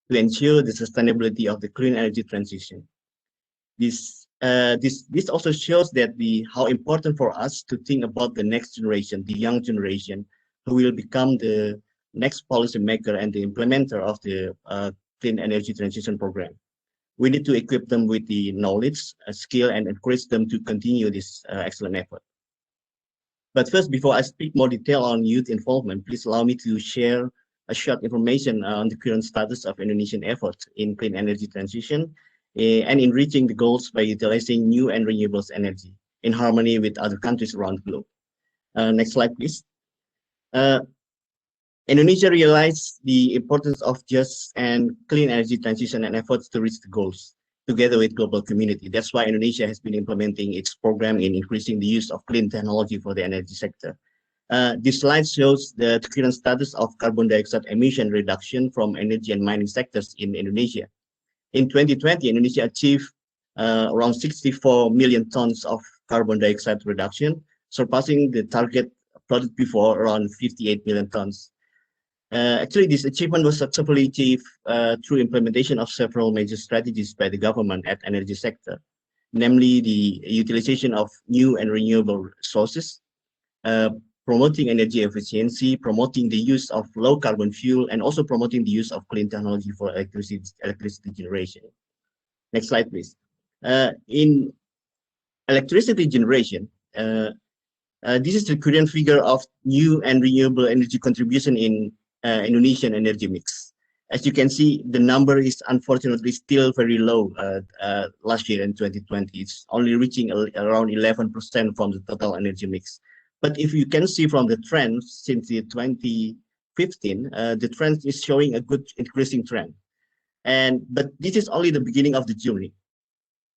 to ensure the sustainability of the clean energy transition. This also shows that how important for us to think about the next generation, the young generation, who will become the next policymaker and the implementer of the clean energy transition program. We need to equip them with the knowledge, skill, and encourage them to continue this excellent effort. But first, before I speak more detail on youth involvement, please allow me to share a short information on the current status of Indonesian efforts in clean energy transition and in reaching the goals by utilizing new and renewables energy in harmony with other countries around the globe. Next slide, please. Indonesia realized the importance of just and clean energy transition and efforts to reach the goals together with global community. That's why Indonesia has been implementing its program in increasing the use of clean technology for the energy sector. This slide shows the current status of carbon dioxide emission reduction from energy and mining sectors in Indonesia. In 2020, Indonesia achieved around 64 million tons of carbon dioxide reduction, surpassing the target plotted before around 58 million tons. Actually, this achievement was successfully achieved through implementation of several major strategies by the government at energy sector, namely the utilization of new and renewable sources, promoting energy efficiency, promoting the use of low carbon fuel, and also promoting the use of clean technology for electricity generation. Next slide, please. In electricity generation, this is the current figure of new and renewable energy contribution in Indonesian energy mix. As you can see, the number is unfortunately still very low. Last year in 2020, it's only reaching around 11% from the total energy mix. But if you can see from the trend since the 2015, the trend is showing a good increasing trend. But this is only the beginning of the journey.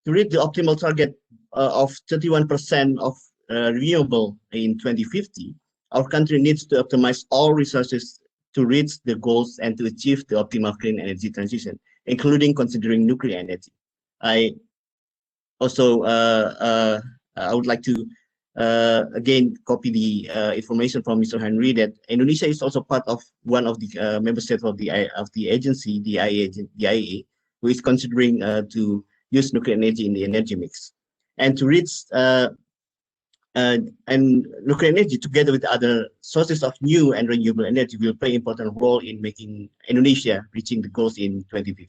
To reach the optimal target of 31% of renewable in 2050, our country needs to optimize all resources to reach the goals and to achieve the optimal clean energy transition, including considering nuclear energy. I also I would like to again copy the information from Mr. Henry that Indonesia is also part of one of the member states of the agency, the IEA, who is considering to use nuclear energy in the energy mix, and to reach and nuclear energy together with other sources of new and renewable energy will play an important role in making Indonesia reaching the goals in 2050.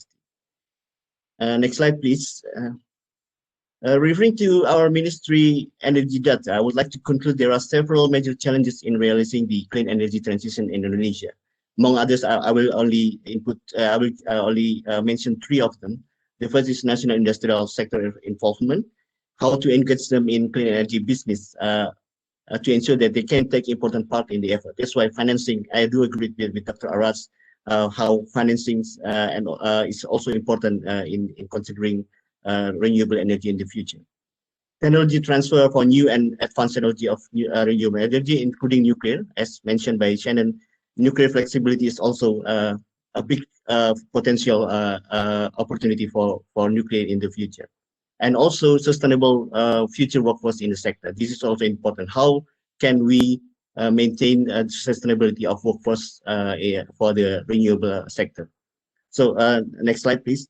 Next slide, please. Referring to our ministry energy data, I would like to conclude there are several major challenges in realizing the clean energy transition in Indonesia. Among others, I will only mention three of them. The first is national industrial sector involvement, how to engage them in clean energy business to ensure that they can take important part in the effort. That's why financing, I do agree with Dr. Arash, how financing is also important in considering renewable energy in the future. Technology transfer for new and advanced technology of renewable energy, including nuclear, as mentioned by Shannon. Nuclear flexibility is also a big potential opportunity for nuclear in the future. and also sustainable future workforce in the sector. This is also important. How can we maintain sustainability of workforce for the renewable sector? So next slide, please.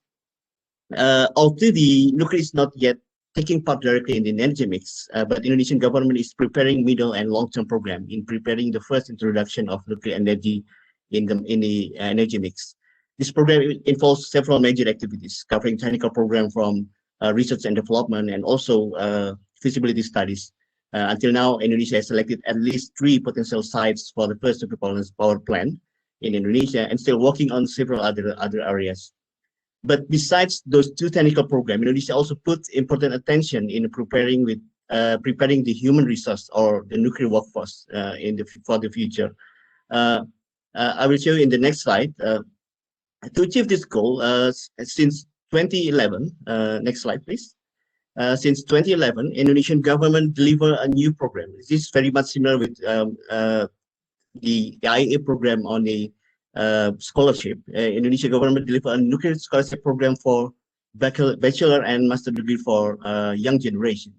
Although the nuclear is not yet taking part directly in the energy mix, but Indonesian government is preparing middle and long-term program in preparing the first introduction of nuclear energy in the energy mix. This program involves several major activities covering technical program from research and development and also feasibility studies. Until now, Indonesia has selected at least 3 potential sites for the first nuclear power plant in Indonesia and still working on several other areas. But besides those 2 technical programs, Indonesia also puts important attention in preparing the human resource or the nuclear workforce for the future. I will show you in the next slide. To achieve this goal, since 2011, next slide, please. Since 2011, Indonesian government delivered a new program. This is very much similar with the IEA program on the scholarship. Indonesia government delivered a nuclear scholarship program for bachelor and master degree for young generation.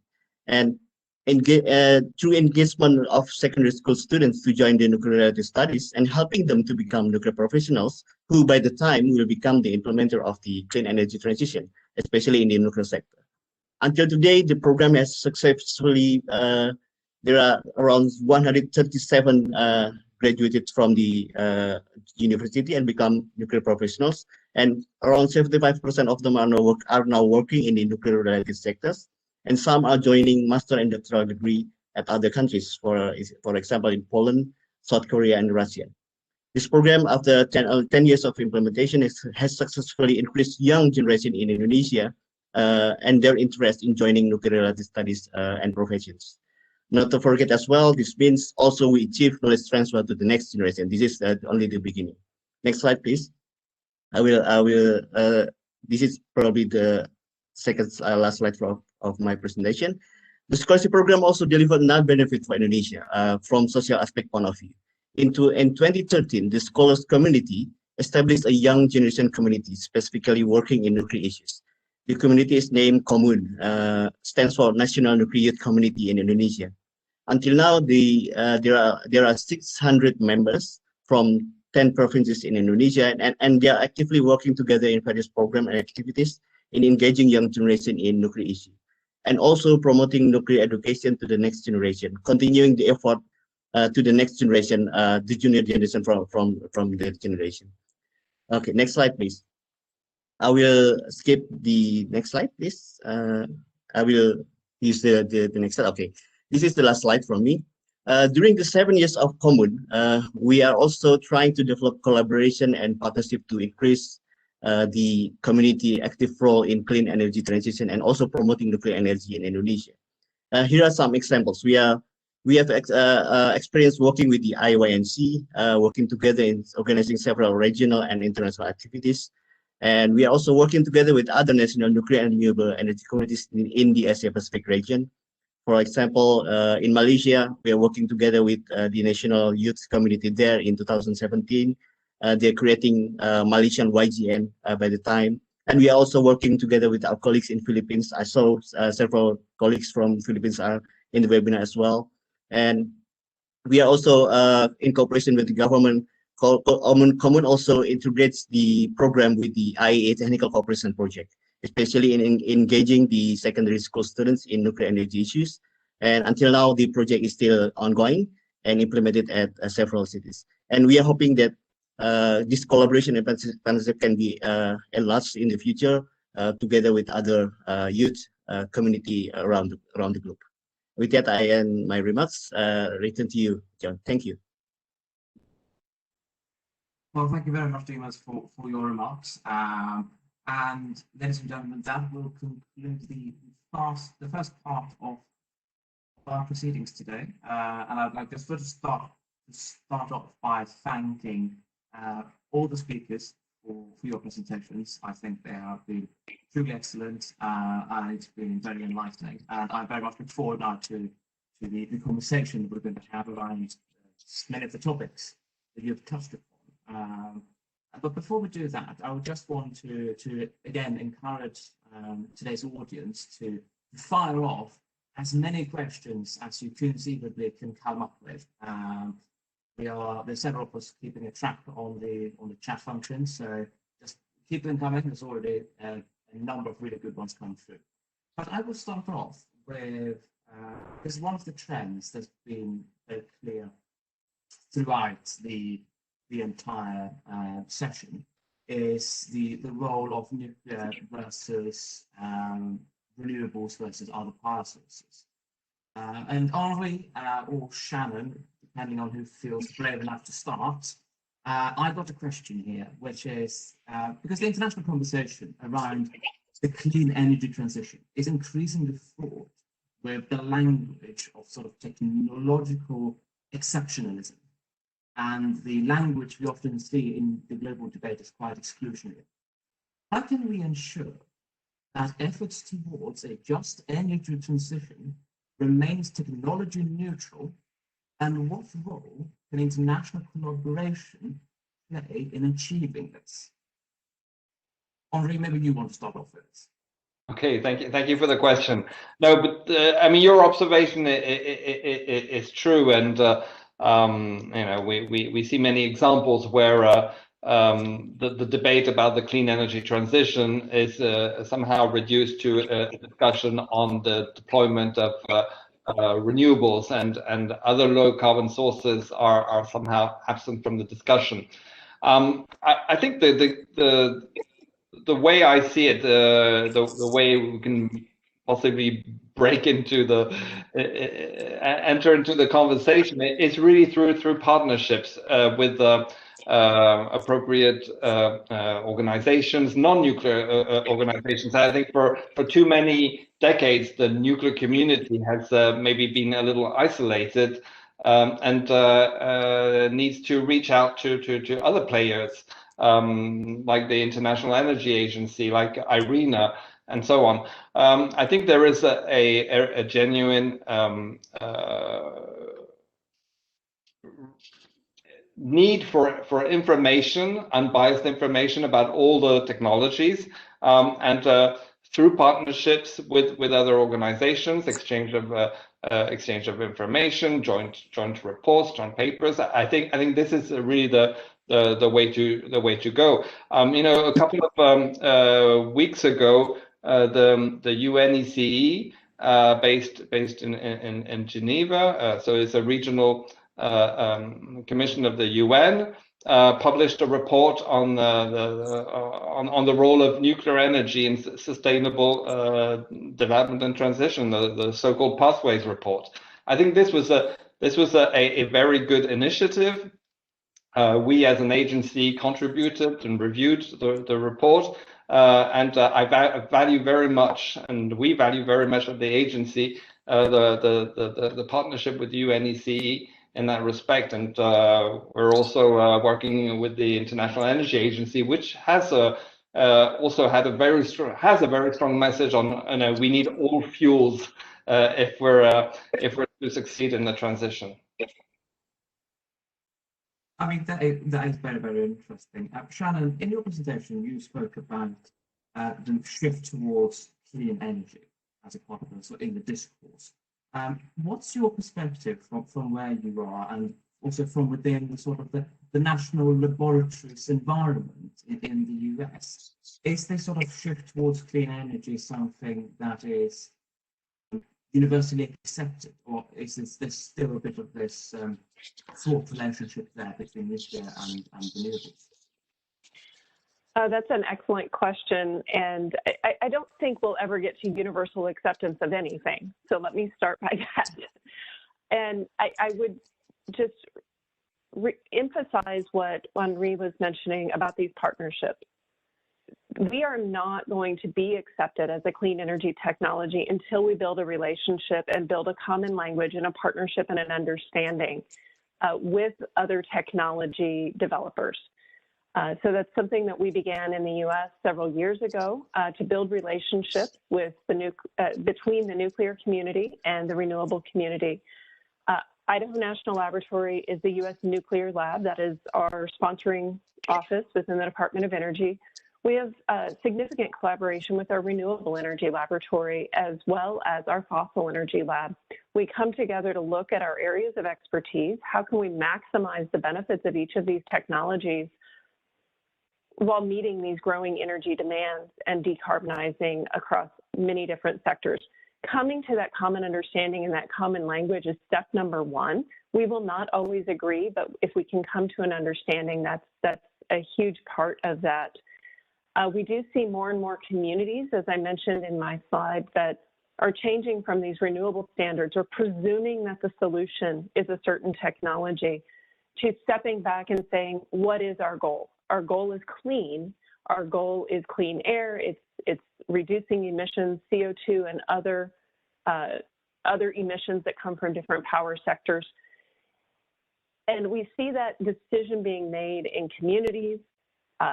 And through engagement of secondary school students to join the nuclear studies and helping them to become nuclear professionals, who by the time will become the implementer of the clean energy transition, especially in the nuclear sector. Until today, the program has successfully, there are around 137 graduated from the university and become nuclear professionals, and around 75% of them are now working in the nuclear related sectors, and some are joining master and doctoral degree at other countries, for example, in Poland, South Korea, and Russia. This program, after 10 years of implementation, has successfully increased young generation in Indonesia and their interest in joining nuclear related studies and professions. Not to forget as well, this means also we achieve knowledge transfer to the next generation. This is only the beginning. Next slide, please. This is probably the second last slide of my presentation. The scholarship program also delivered another benefit for Indonesia from social aspect point of view. In 2013, the scholars community established a young generation community specifically working in nuclear issues. The community is named Komun, stands for National Nuclear Youth Community in Indonesia. Until now, there are 600 members from 10 provinces in Indonesia, and they are actively working together in various programs and activities in engaging young generation in nuclear issues, and also promoting nuclear education to the next generation, continuing the effort to the next generation, the junior generation from the generation. Okay, next slide, please. I will skip the next slide, please. I will use the next slide. Okay, this is the last slide from me. During the 7 years of Komun, we are also trying to develop collaboration and partnership to increase the community active role in clean energy transition and also promoting nuclear energy in Indonesia. Here are some examples. We have experience working with the IYNC, working together in organizing several regional and international activities. And we are also working together with other national nuclear and renewable energy communities in the Asia Pacific region. For example, in Malaysia, we are working together with the national youth community there in 2017. They're creating Malaysian YGN by the time. And we are also working together with our colleagues in Philippines. I saw several colleagues from Philippines are in the webinar as well. And we are also in cooperation with the government. Komun also integrates the program with the IEA Technical Cooperation Project, especially in engaging the secondary school students in nuclear energy issues. And until now, the project is still ongoing and implemented at several cities. And we are hoping that this collaboration and partnership can be enlarged in the future together with other youth community around the globe. With that, I end my remarks. Return to you, John. Thank you. Well, thank you very much, Dimas, for your remarks. And ladies and gentlemen, that will conclude the first part of our proceedings today. And I'd like to start off by thanking all the speakers for your presentations. I think they have been truly excellent, and it's been very enlightening. And I very much look forward now to the conversation that we're going to have around many of the topics that you've touched upon. But before we do that, I would just want to again encourage today's audience to fire off as many questions as you conceivably can come up with. There's several of us keeping a track on the chat function, so just keep them coming. There's already a number of really good ones come through. But I will start off with because one of the trends that's been very clear throughout the entire session is the role of nuclear versus renewables versus other power sources. And Henri or Shannon, depending on who feels brave enough to start, I got a question here, which is because the international conversation around the clean energy transition is increasingly fraught with the language of sort of technological exceptionalism. And the language we often see in the global debate is quite exclusionary. How can we ensure that efforts towards a just energy transition remains technology neutral, and what role can international collaboration play in achieving this? Henri, maybe you want to start off with this. Okay, thank you for the question. No, but I mean, your observation is true, and you know, we see many examples where the debate about the clean energy transition is somehow reduced to a discussion on the deployment of renewables, and other low carbon sources are somehow absent from the discussion. I think the way I see it, the way we can possibly break into enter into the conversation is really through partnerships with appropriate organizations, non-nuclear organizations. I think for too many decades, the nuclear community has maybe been a little isolated and needs to reach out to other players. Like the International Energy Agency, like IRENA, and so on. I think there is a genuine need for information, unbiased information about all the technologies, and through partnerships with other organizations, exchange of information, joint reports, joint papers. I think this is really the way to go. You know, a couple of weeks ago, the UNECE, based in Geneva, so it's a regional commission of the UN, published a report on the role of nuclear energy in sustainable development and transition, the so-called Pathways report. I think this was a very good initiative. We as an agency contributed and reviewed the report, and I value very much, and we value very much at the agency, the partnership with UNECE in that respect. And we're also working with the International Energy Agency, which has also had a very strong message on we need all fuels if we're to succeed in the transition. I mean, that is very, very interesting. Shannon, in your presentation, you spoke about the shift towards clean energy as a part of this, in the discourse. What's your perspective from where you are, and also from within the sort of the national laboratories environment in the US? Is this sort of shift towards clean energy something that is universally accepted, or is there still a bit of this fraught relationship there between nuclear and renewables? That's an excellent question, and I don't think we'll ever get to universal acceptance of anything. So let me start by that. And I would just emphasize what Henri was mentioning about these partnerships. We are not going to be accepted as a clean energy technology until we build a relationship and build a common language and a partnership and an understanding with other technology developers. So that's something that we began in the US several years ago to build relationships with between the nuclear community and the renewable community. Idaho National Laboratory is the US Nuclear Lab that is our sponsoring office within the Department of Energy, we have significant collaboration with our renewable energy laboratory as well as our fossil energy lab. We come together to look at our areas of expertise. How can we maximize the benefits of each of these technologies while meeting these growing energy demands and decarbonizing across many different sectors? Coming to that common understanding and that common language is step number one. We will not always agree, but if we can come to an understanding, that's a huge part of that. We do see more and more communities, as I mentioned in my slide, that are changing from these renewable standards or presuming that the solution is a certain technology to stepping back and saying, what is our goal? Our goal is clean. Our goal is clean air. It's reducing emissions, CO2, and other emissions that come from different power sectors. And we see that decision being made in communities,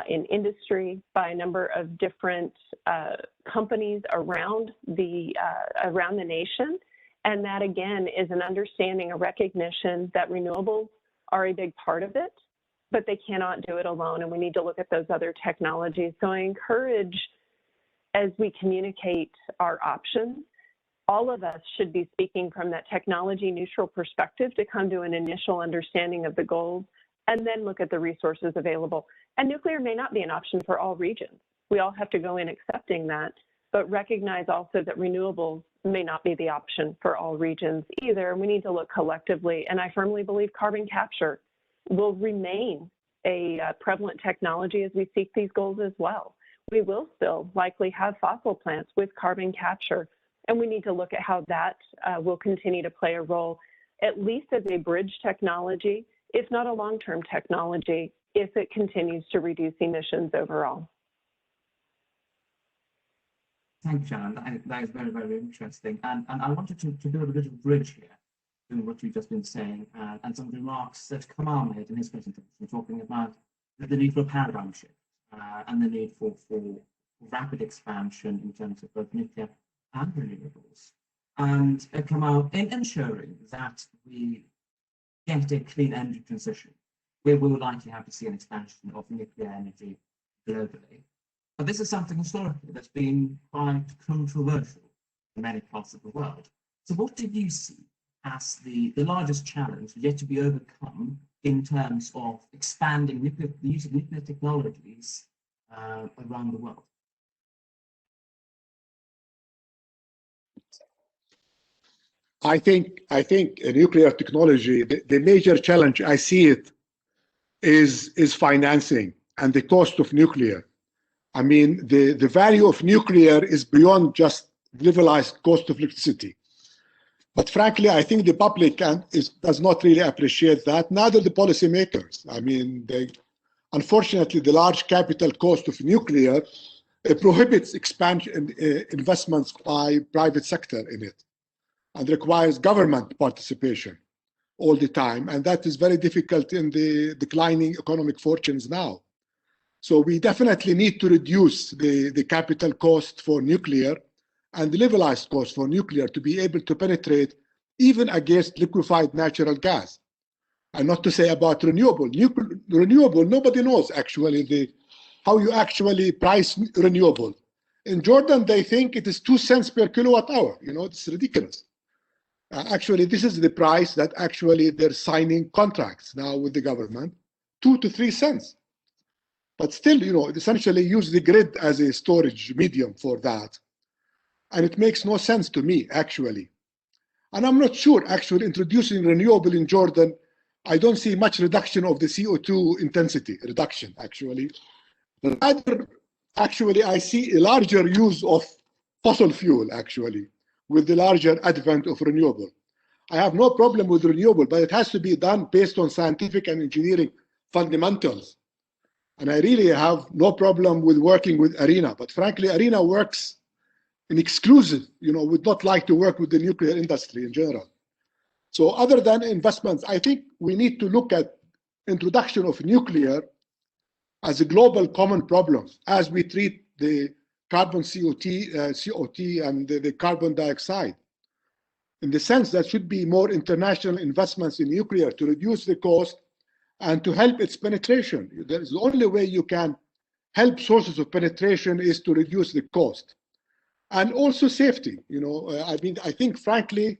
in industry, by a number of different companies around the nation. And that, again, is an understanding, a recognition that renewables are a big part of it, but they cannot do it alone, and we need to look at those other technologies. So I encourage, as we communicate our options, all of us should be speaking from that technology neutral perspective to come to an initial understanding of the goals and then look at the resources available. And nuclear may not be an option for all regions. We all have to go in accepting that, but recognize also that renewables may not be the option for all regions either. And we need to look collectively. And I firmly believe carbon capture will remain a prevalent technology as we seek these goals as well. We will still likely have fossil plants with carbon capture, and we need to look at how that will continue to play a role, at least as a bridge technology, if not a long-term technology, if it continues to reduce emissions overall. Thank you, Shannon. That is very, very interesting. And I wanted to build a little bridge here between what you've just been saying and some remarks that Kamal made in his presentation, talking about the need for a paradigm shift and the need for rapid expansion in terms of both nuclear and renewables. And Kamal, in ensuring that we get a clean energy transition, we will likely have to see an expansion of nuclear energy globally. But this is something historically that's been quite controversial in many parts of the world. So what do you see as the largest challenge yet to be overcome in terms of expanding the use of nuclear technologies around the world? I think nuclear technology, the major challenge I see it is financing and the cost of nuclear. I mean, the value of nuclear is beyond just levelized cost of electricity. But frankly, I think the public does not really appreciate that, neither the policymakers. I mean, unfortunately, the large capital cost of nuclear prohibits expansion investments by private sector in it and requires government participation all the time. And that is very difficult in the declining economic fortunes now. So we definitely need to reduce the capital cost for nuclear and the levelized cost for nuclear to be able to penetrate even against liquefied natural gas. And not to say about renewable. Renewable, nobody knows actually how you actually price renewable. In Jordan, they think it is 2 cents per kilowatt hour. You know, it's ridiculous. Actually, this is the price that actually they're signing contracts now with the government, 2 to 3 cents. But still, you know, essentially use the grid as a storage medium for that. And it makes no sense to me, actually. And I'm not sure, actually, introducing renewable in Jordan, I don't see much reduction of the CO2 intensity reduction, actually. Rather, actually, I see a larger use of fossil fuel, actually, with the larger advent of renewable. I have no problem with renewable, but it has to be done based on scientific and engineering fundamentals. And I really have no problem with working with ARENA, but frankly, ARENA works in exclusive, you know, would not like to work with the nuclear industry in general. So other than investments, I think we need to look at introduction of nuclear as a global common problem as we treat the carbon COT and the carbon dioxide. In the sense that should be more international investments in nuclear to reduce the cost and to help its penetration. There is the only way you can help sources of penetration is to reduce the cost. And also safety. I mean, I think, frankly,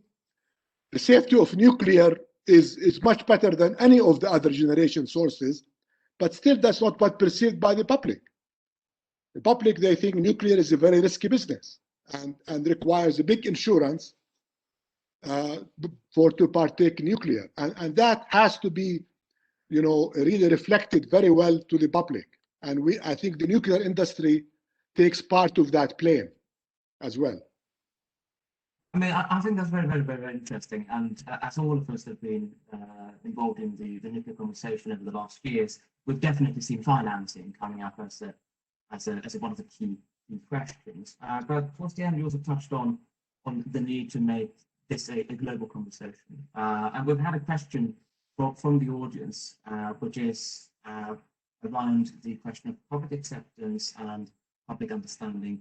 the safety of nuclear is much better than any of the other generation sources, but still that's not what perceived by the public. The public, they think nuclear is a very risky business and requires a big insurance to partake in nuclear. And that has to be, really reflected very well to the public. And I think the nuclear industry takes part of that blame as well. I mean, I think that's very, very, very, very interesting. And as all of us have been involved in the nuclear conversation over the last few years, we've definitely seen financing coming up as one of the key questions. But towards the end, you also touched on the need to make this a global conversation. And we've had a question from the audience, which is around the question of public acceptance and public understanding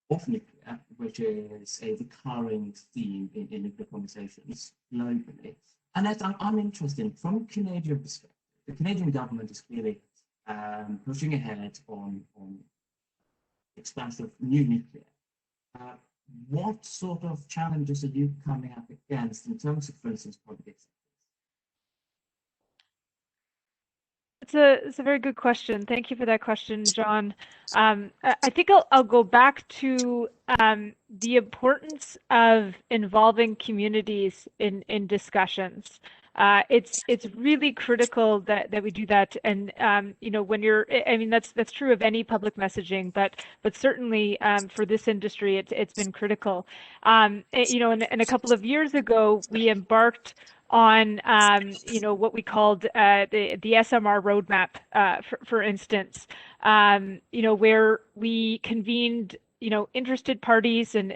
of nuclear, which is a recurring theme in nuclear conversations globally. And I'm interested from a Canadian perspective. The Canadian government is clearly pushing ahead on expansion of new nuclear. What sort of challenges are you coming up against in terms of, for instance, public acceptance? It's a very good question. Thank you for that question, John. I think I'll go back to the importance of involving communities in discussions. It's really critical that we do that. And when I mean that's true of any public messaging, but certainly for this industry, it's been critical. And a couple of years ago, we embarked on what we called the SMR Road Map, for instance, where we convened interested parties, and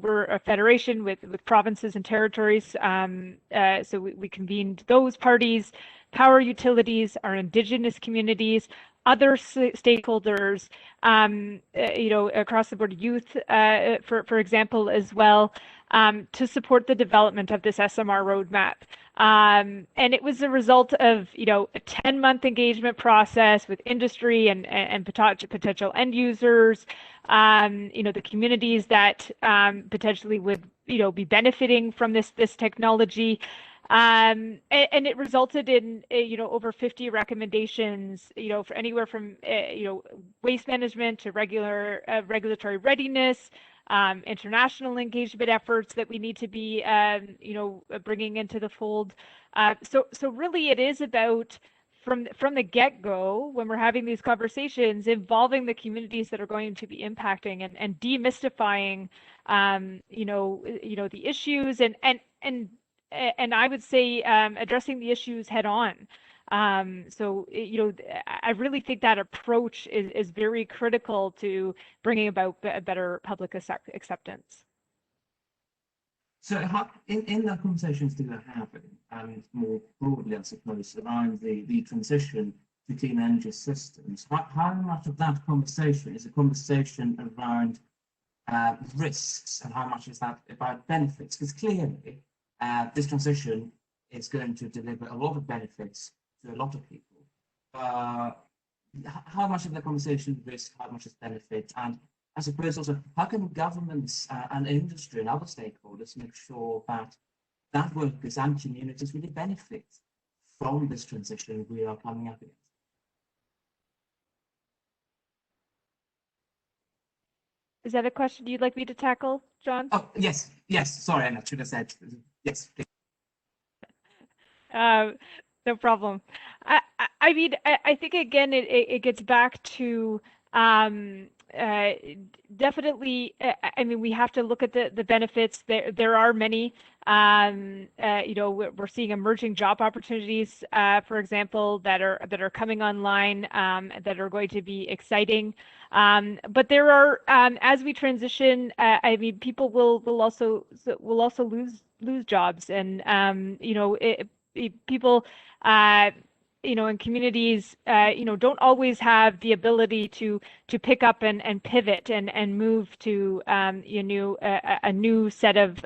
we're a federation with provinces and territories, so we convened those parties, power utilities, our Indigenous communities, other stakeholders, across the board, youth, for example, as well, to support the development of this SMR roadmap. And it was a result of, a 10-month engagement process with industry and potential end users, the communities that potentially would, be benefiting from this technology. And it resulted in, over 50 recommendations, for anywhere from, waste management to regulatory readiness, international engagement efforts that we need to be, bringing into the fold. So really it is about from the get-go, when we're having these conversations, involving the communities that are going to be impacting and demystifying, the issues and I would say addressing the issues head on. So, I really think that approach is very critical to bringing about a better public acceptance. So in the conversations that we're having, and more broadly, I suppose, around the transition to clean energy systems, how much of that conversation is a conversation around risks, and how much is that about benefits? Because clearly, this transition is going to deliver a lot of benefits to a lot of people. How much of the conversation is risk, how much is benefit? And I suppose also, how can governments and industry and other stakeholders make sure that workers and communities really benefit from this transition we are coming up against? Is that a question you'd like me to tackle, John? Oh, yes. Sorry, I should have said yes. No problem. I mean, I think again, it gets back to definitely. I mean, we have to look at the benefits. There are many. We're seeing emerging job opportunities, for example, that are coming online, that are going to be exciting. But there are, as we transition, I mean, people will also lose jobs, and people, in communities, don't always have the ability to pick up and pivot and move to a new set of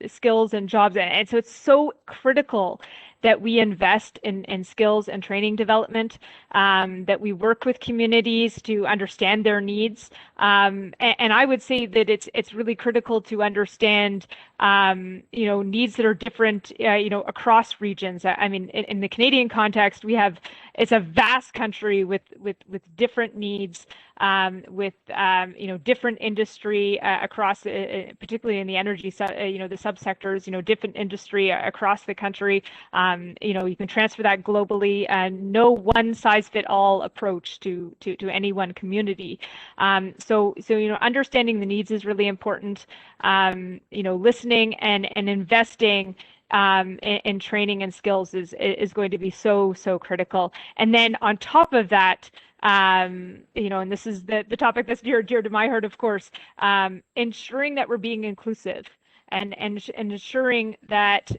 skills and jobs, and so it's so critical that we invest in skills and training development, that we work with communities to understand their needs. And I would say that it's really critical to understand needs that are different across regions. I mean, in the Canadian context, it's a vast country with different needs, with different industry across, particularly in the energy, the subsectors, different industry across the country. You can transfer that globally, and no one size fit all approach to any one community. So understanding the needs is really important. Listening and investing in training and skills is going to be so critical. And then on top of that, and this is the topic that's dear to my heart, of course, ensuring that we're being inclusive and ensuring that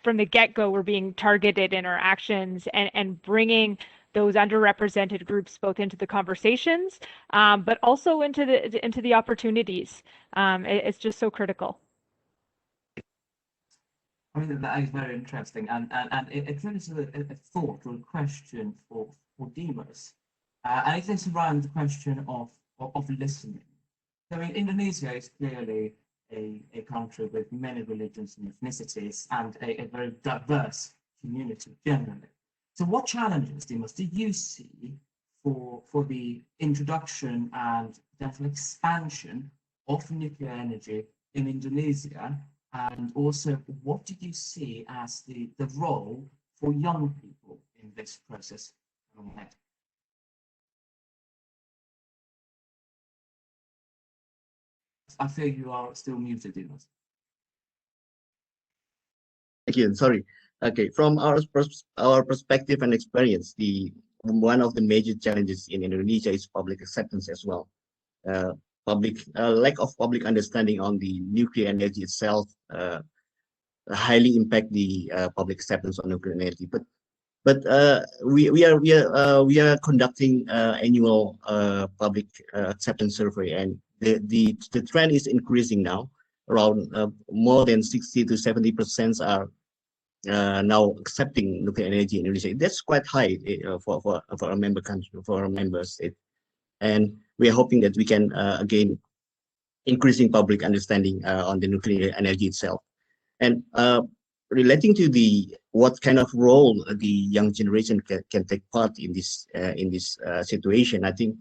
from the get-go we're being targeted in our actions and bringing those underrepresented groups both into the conversations, but also into the opportunities. It's just so critical. I mean, that is very interesting, and it raises a thought or a question for Dimas, and it is around the question of listening. I mean, Indonesia is clearly a country with many religions and ethnicities and a very diverse community generally. So what challenges, Dimas, do you see for the introduction and potential expansion of nuclear energy in Indonesia? And also, what do you see as the role for young people in this process? I feel you are still muted, Dimas. Thank you. Sorry. Okay, from our perspective and experience, one of the major challenges in Indonesia is public acceptance as well. Lack of public understanding on the nuclear energy itself highly impact the public acceptance on nuclear energy. But we are conducting annual public acceptance survey, and the trend is increasing now. Around more than 60 to 70% are now accepting nuclear energy in Indonesia. That's quite high for our member country, for our member state, and we are hoping that we can again increasing public understanding on the nuclear energy itself. And relating to what kind of role the young generation can take part in this situation, I think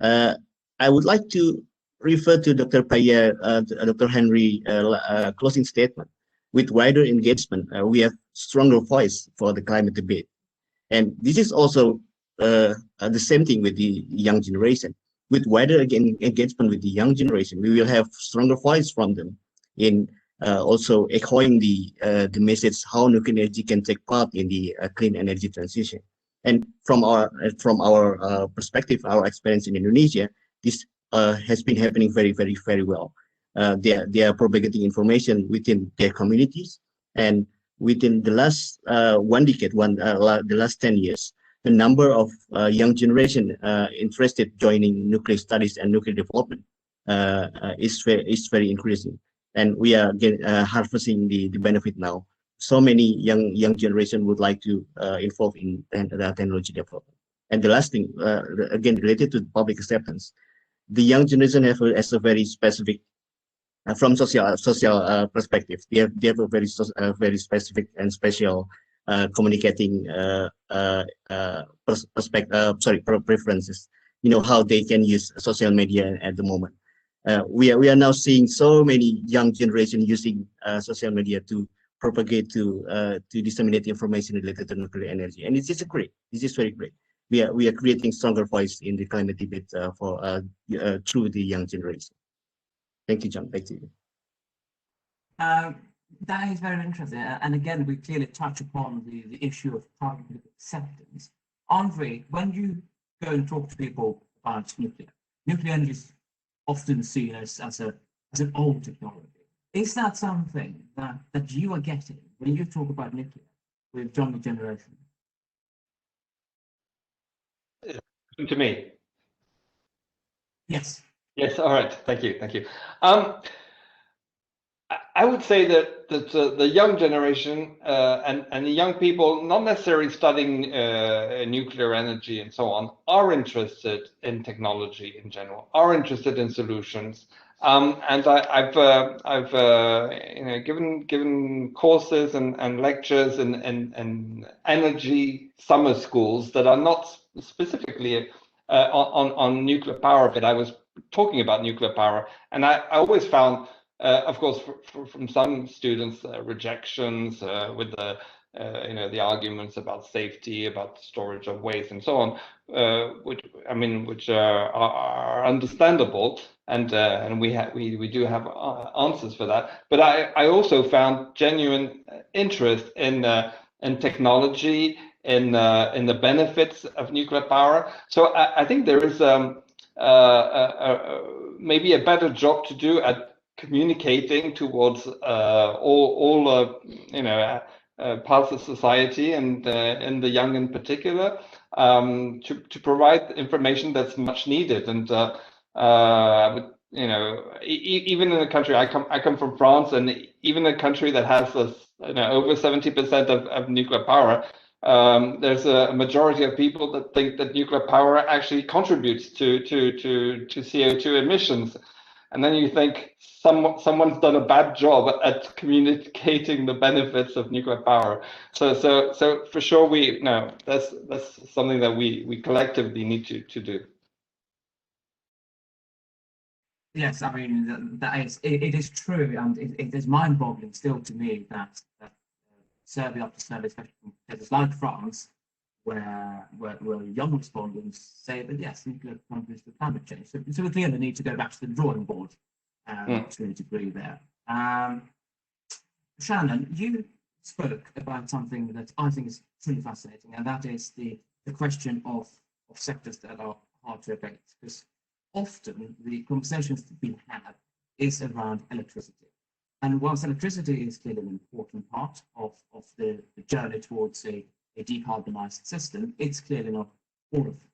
I would like to refer to Dr. Paya, Dr. Henry closing statement. With wider engagement, we have stronger voice for the climate debate. And this is also the same thing with the young generation. With wider engagement with the young generation, we will have stronger voice from them in also echoing the message how nuclear energy can take part in the clean energy transition. And from our perspective, our experience in Indonesia, this has been happening very well. They are propagating information within their communities, and within the last one decade, the last 10 years, the number of young generation interested joining nuclear studies and nuclear development is very increasing, and we are harvesting the benefit now. So many young generation would like to involve in the technology development. And the last thing, again related to public acceptance, the young generation has a very specific. From social perspective, they have a very specific and special communicating preferences. How they can use social media at the moment. We are now seeing so many young generation using social media to propagate, to disseminate information related to nuclear energy, and it's just great. This is very great. We are creating stronger voice in the climate debate through the young generation. Thank you, John. Back to you. That is very interesting. And again, we clearly touch upon the issue of public acceptance. Andre, when you go and talk to people about nuclear energy is often seen as an old technology. Is that something that you are getting when you talk about nuclear with younger generation? To me? Yes. Yes, all right. Thank you. I would say that the young generation and the young people, not necessarily studying nuclear energy and so on, are interested in technology in general, are interested in solutions. And I've given courses and lectures in energy summer schools that are not specifically on nuclear power, but I was talking about nuclear power, and I always found, of course, from some students, rejections with the the arguments about safety, about storage of waste, and so on, which are understandable, and we do have answers for that. But I also found genuine interest in technology, in the benefits of nuclear power. So I think there is maybe a better job to do at communicating towards all parts of society, and the young in particular, to provide information that's much needed. And even in a country, I come from France, and even a country that has over 70% of nuclear power, there's a majority of people that think that nuclear power actually contributes to CO2 emissions. And then you think someone's done a bad job at communicating the benefits of nuclear power. So for sure, that's something that we collectively need to do. Yes, I mean, it is true, and it is mind-boggling still to me that survey after survey, especially from places like France, where young respondents say that yes, nuclear contributes to climate change. So we clearly need to go back to the drawing board to a degree there. Shannon, you spoke about something that I think is truly fascinating, and that is the question of sectors that are hard to abate, because often the conversations that we have is around electricity. And whilst electricity is clearly an important part of the journey towards a decarbonized system, it's clearly not all of it.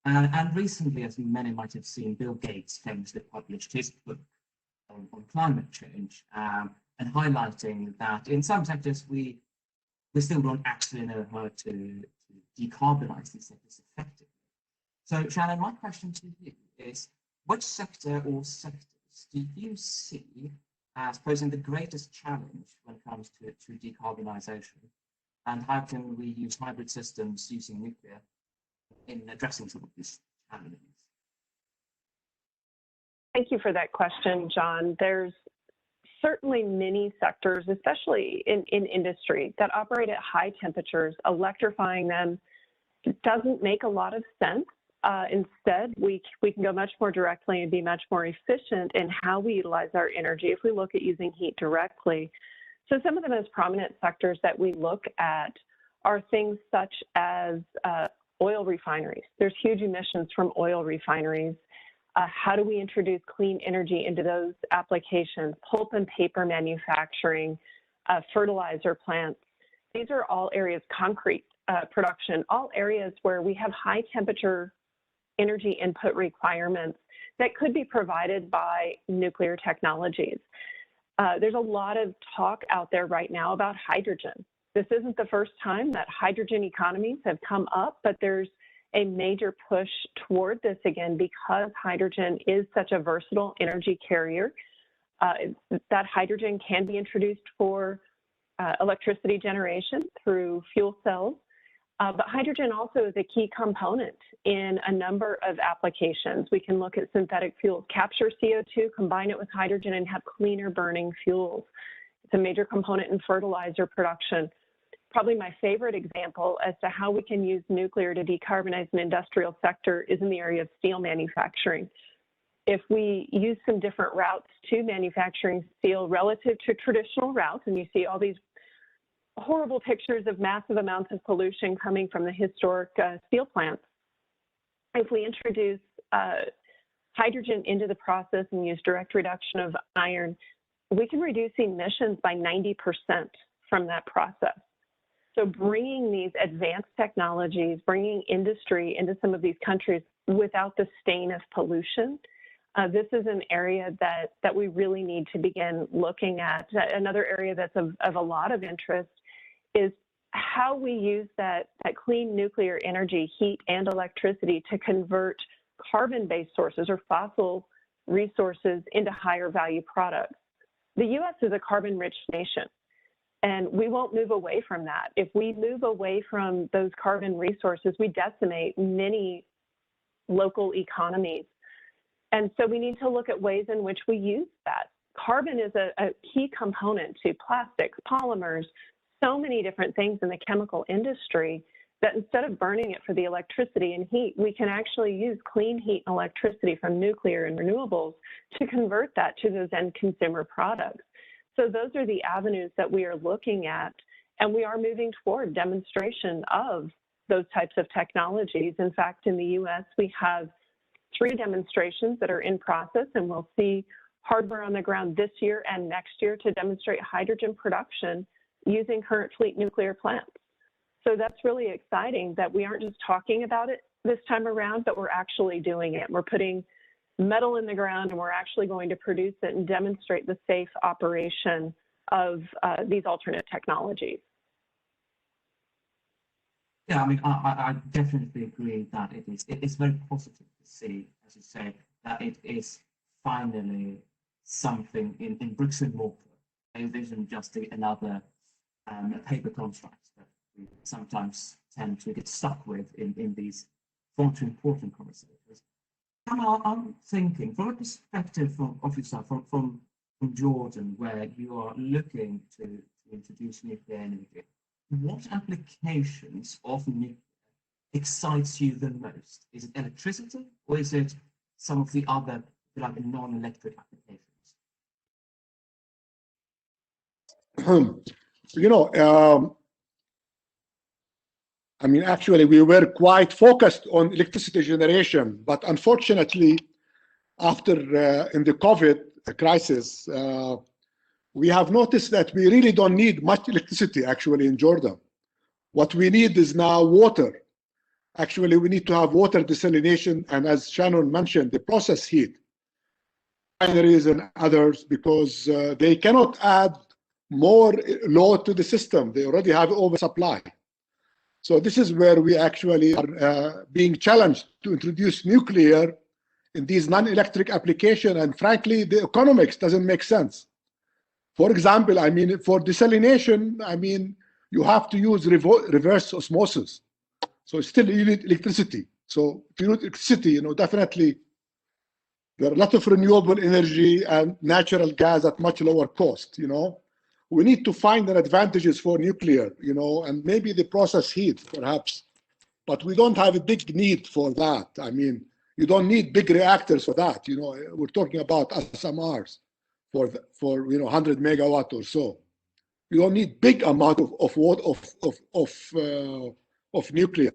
And recently, as many might have seen, Bill Gates famously published his book on climate change, and highlighting that in some sectors we still don't actually know how to decarbonize these sectors effectively. So, Shannon, my question to you is, which sector or sectors do you see as posing the greatest challenge when it comes to decarbonisation, and how can we use hybrid systems using nuclear in addressing some of these challenges? Thank you for that question, John. There's certainly many sectors, especially in industry, that operate at high temperatures. Electrifying them doesn't make a lot of sense. Instead, we can go much more directly and be much more efficient in how we utilize our energy if we look at using heat directly. So some of the most prominent sectors that we look at are things such as oil refineries. There's huge emissions from oil refineries. How do we introduce clean energy into those applications? Pulp and paper manufacturing, fertilizer plants. These are all areas, concrete production, all areas where we have high temperature energy input requirements that could be provided by nuclear technologies. There's a lot of talk out there right now about hydrogen. This isn't the first time that hydrogen economies have come up, but there's a major push toward this again because hydrogen is such a versatile energy carrier. That hydrogen can be introduced for electricity generation through fuel cells. But hydrogen also is a key component in a number of applications. We can look at synthetic fuels, capture CO2, combine it with hydrogen, and have cleaner burning fuels. It's a major component in fertilizer production. Probably my favorite example as to how we can use nuclear to decarbonize an industrial sector is in the area of steel manufacturing. If we use some different routes to manufacturing steel relative to traditional routes, and you see all these horrible pictures of massive amounts of pollution coming from the historic steel plants. If we introduce hydrogen into the process and use direct reduction of iron, we can reduce emissions by 90% from that process. So bringing these advanced technologies, bringing industry into some of these countries without the stain of pollution This is an area that we really need to begin looking at. Another area that's of a lot of interest is how we use that clean nuclear energy, heat and electricity to convert carbon-based sources or fossil resources into higher value products. The U.S. is a carbon-rich nation, and we won't move away from that. If we move away from those carbon resources, we decimate many local economies. And so we need to look at ways in which we use that. Carbon is a key component to plastics, polymers, so many different things in the chemical industry that instead of burning it for the electricity and heat, we can actually use clean heat and electricity from nuclear and renewables to convert that to those end consumer products. So those are the avenues that we are looking at, and we are moving toward demonstration of those types of technologies. In fact, in the US, we have 3 demonstrations that are in process, and we'll see hardware on the ground this year and next year to demonstrate hydrogen production using current fleet nuclear plants. So that's really exciting that we aren't just talking about it this time around, but we're actually doing it. We're putting metal in the ground, and we're actually going to produce it and demonstrate the safe operation of these alternate technologies. Yeah, I mean, I definitely agree that it's very positive to see, as you say, that it is finally something in bricks and mortar. It isn't just another paper contract that we sometimes tend to get stuck with in these far too important conversations. I'm thinking from a perspective of yourself, from Jordan, where you are looking to introduce nuclear energy, what applications of nuclear excites you the most? Is it electricity, or is it some of the other, like, non-electric applications? You know, I mean, actually, we were quite focused on electricity generation, but unfortunately, after in the COVID crisis, we have noticed that we really don't need much electricity actually in Jordan. What we need is now water. Actually, we need to have water desalination, and as Shannon mentioned, the process heat, refineries and others, because they cannot add more load to the system. They already have oversupply. So this is where we actually are being challenged to introduce nuclear in these non-electric applications, and frankly, the economics doesn't make sense. For example, I mean, for desalination, I mean, you have to use reverse osmosis. So still you need electricity. So if you need electricity, you know, definitely there are a lot of renewable energy and natural gas at much lower cost, you know. We need to find an advantages for nuclear, you know, and maybe the process heat, perhaps. But we don't have a big need for that. I mean, you don't need big reactors for that. You know, we're talking about SMRs for you know 100 megawatt or so. You don't need big amount of nuclear.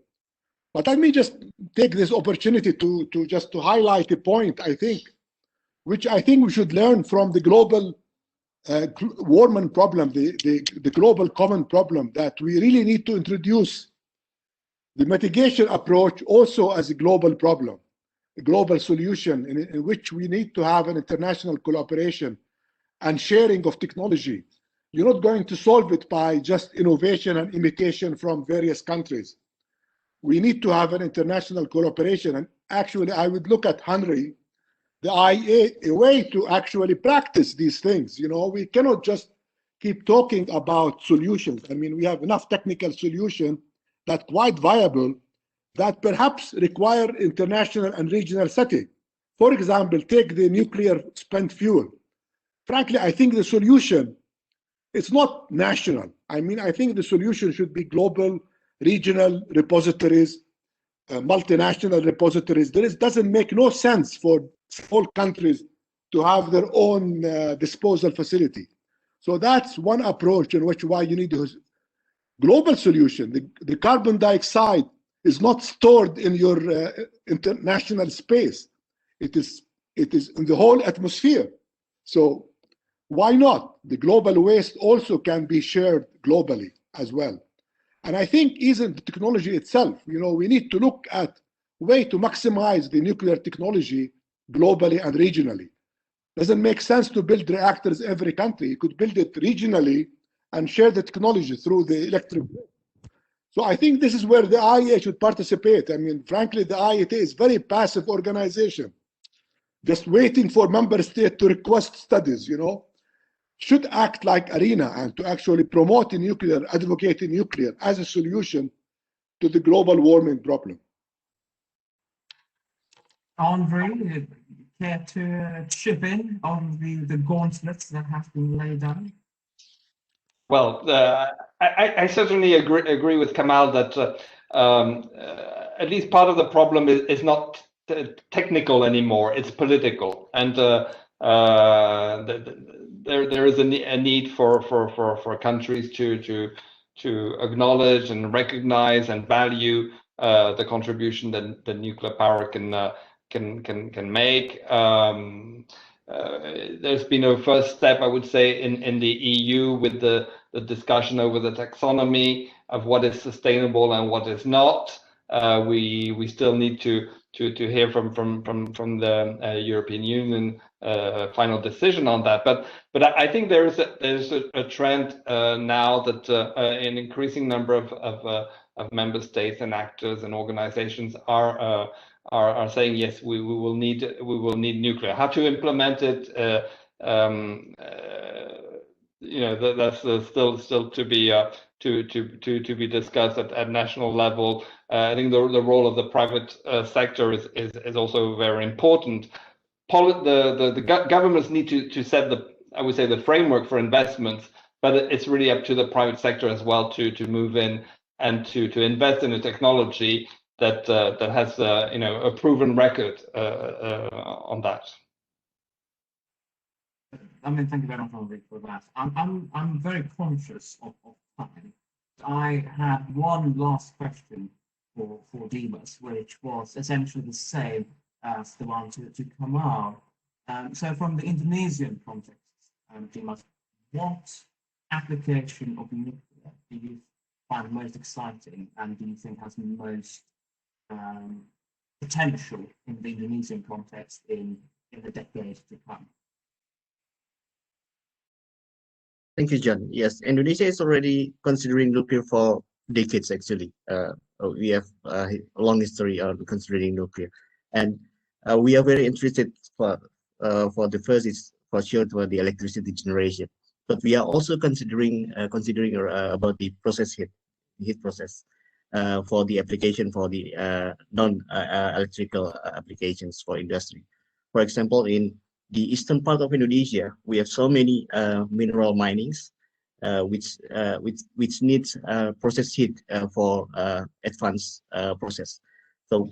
But let me just take this opportunity to highlight a point, I think, which I think we should learn from the global warming problem, the global common problem, that we really need to introduce the mitigation approach also as a global problem, a global solution in which we need to have an international collaboration and sharing of technology. You're not going to solve it by just innovation and imitation from various countries. We need to have an international cooperation. And actually, I would look at Henry, the IA, a way to actually practice these things. You know, we cannot just keep talking about solutions. I mean, we have enough technical solution that quite viable that perhaps require international and regional setting. For example, take the nuclear spent fuel. Frankly, I think the solution, it's not national. I mean, I think the solution should be global, regional repositories, multinational repositories. Doesn't make no sense for small countries to have their own disposal facility. So that's one approach in which why you need a global solution. The carbon dioxide is not stored in your international space. It is in the whole atmosphere. So why not? The global waste also can be shared globally as well. And I think even the technology itself, you know, we need to look at way to maximize the nuclear technology globally and regionally. Doesn't make sense to build reactors every country. You could build it regionally and share the technology through the electric grid. So I think this is where the IEA should participate. I mean, frankly, the IEA is a very passive organization, just waiting for member states to request studies, should act like ARENA and to actually promote nuclear, advocate nuclear as a solution to the global warming problem. Andre, care to chip in on the gauntlets that have been laid down? Well, I certainly agree with Kamal that at least part of the problem is not technical anymore; it's political, and there is a need for countries to acknowledge and recognize and value the contribution that the nuclear power can make. There's been a first step, I would say, in the EU with the discussion over the taxonomy of what is sustainable and what is not. We still need to hear from the European Union final decision on that. But I think there's a trend now that an increasing number of member states and actors and organizations are saying yes, we will need nuclear. How to implement it, that's still to be discussed at national level. I think the role of the private sector is also very important. The governments need to set the framework for investments, but it's really up to the private sector as well to move in and to invest in a technology that has a proven record on that. I mean, thank you very much, Andre, for that. I'm very conscious of time. I had one last question for Dimas, which was essentially the same as the one to Kamal. So from the Indonesian context, Dimas, what application of nuclear do you find most exciting and do you think has most potential in the Indonesian context in the decades to come? Thank you, John. Yes, Indonesia is already considering nuclear for decades, actually. We have a long history of considering nuclear. And we are very interested for the first is for sure for the electricity generation. But we are also considering about the heat process for the application for the non-electrical applications for industry. For example, in the eastern part of Indonesia, we have so many mineral minings, which needs process heat for advanced process. So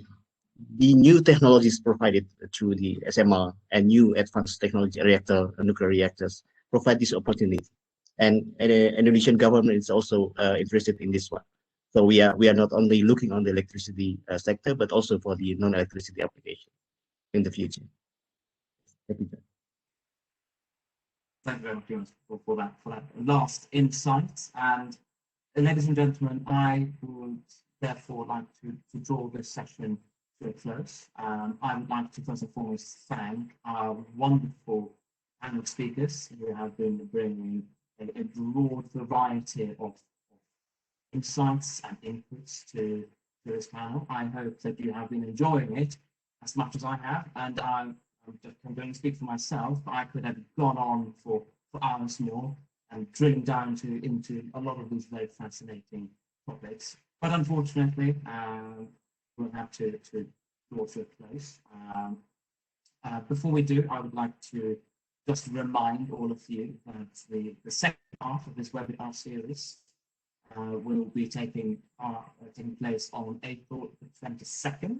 the new technologies provided through the SMR and new advanced technology nuclear reactors provide this opportunity. And the Indonesian government is also interested in this one. So we are not only looking on the electricity sector, but also for the non-electricity application in the future. Thank you. Thank you very much for that last insight. And ladies and gentlemen, I would therefore like to draw this session to a close. I would like to first and foremost thank our wonderful panel speakers who have been bringing a broad variety of insights and inputs to this panel. I hope that you have been enjoying it as much as I have, and I'm going to speak for myself. I could have gone on for hours more and drilling down into a lot of these very fascinating topics. But unfortunately, we'll have to draw to a close. Before we do, I would like to just remind all of you that the second part of this webinar series will be taking place on April 22nd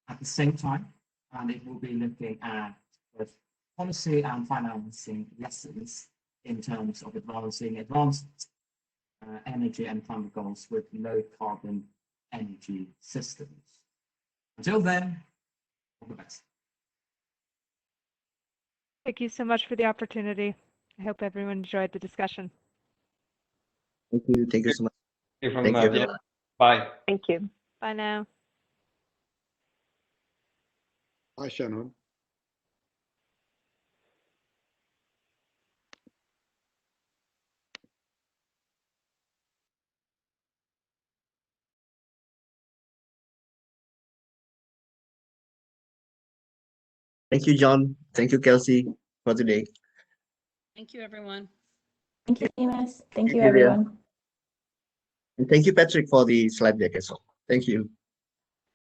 at the same time. And it will be looking at both policy and financing lessons in terms of advancing advanced energy and climate goals with low carbon energy systems. Until then, all the best. Thank you so much for the opportunity. I hope everyone enjoyed the discussion. Thank you. Thank you so much. Thank you. Bye. Thank you. Bye now. Hi, Shannon. Thank you, John. Thank you, Kelsey, for today. Thank you, everyone. Thank you, Amos. Thank you, Julia. everyone. And thank you, Patrick, for the slide deck as well. Thank you.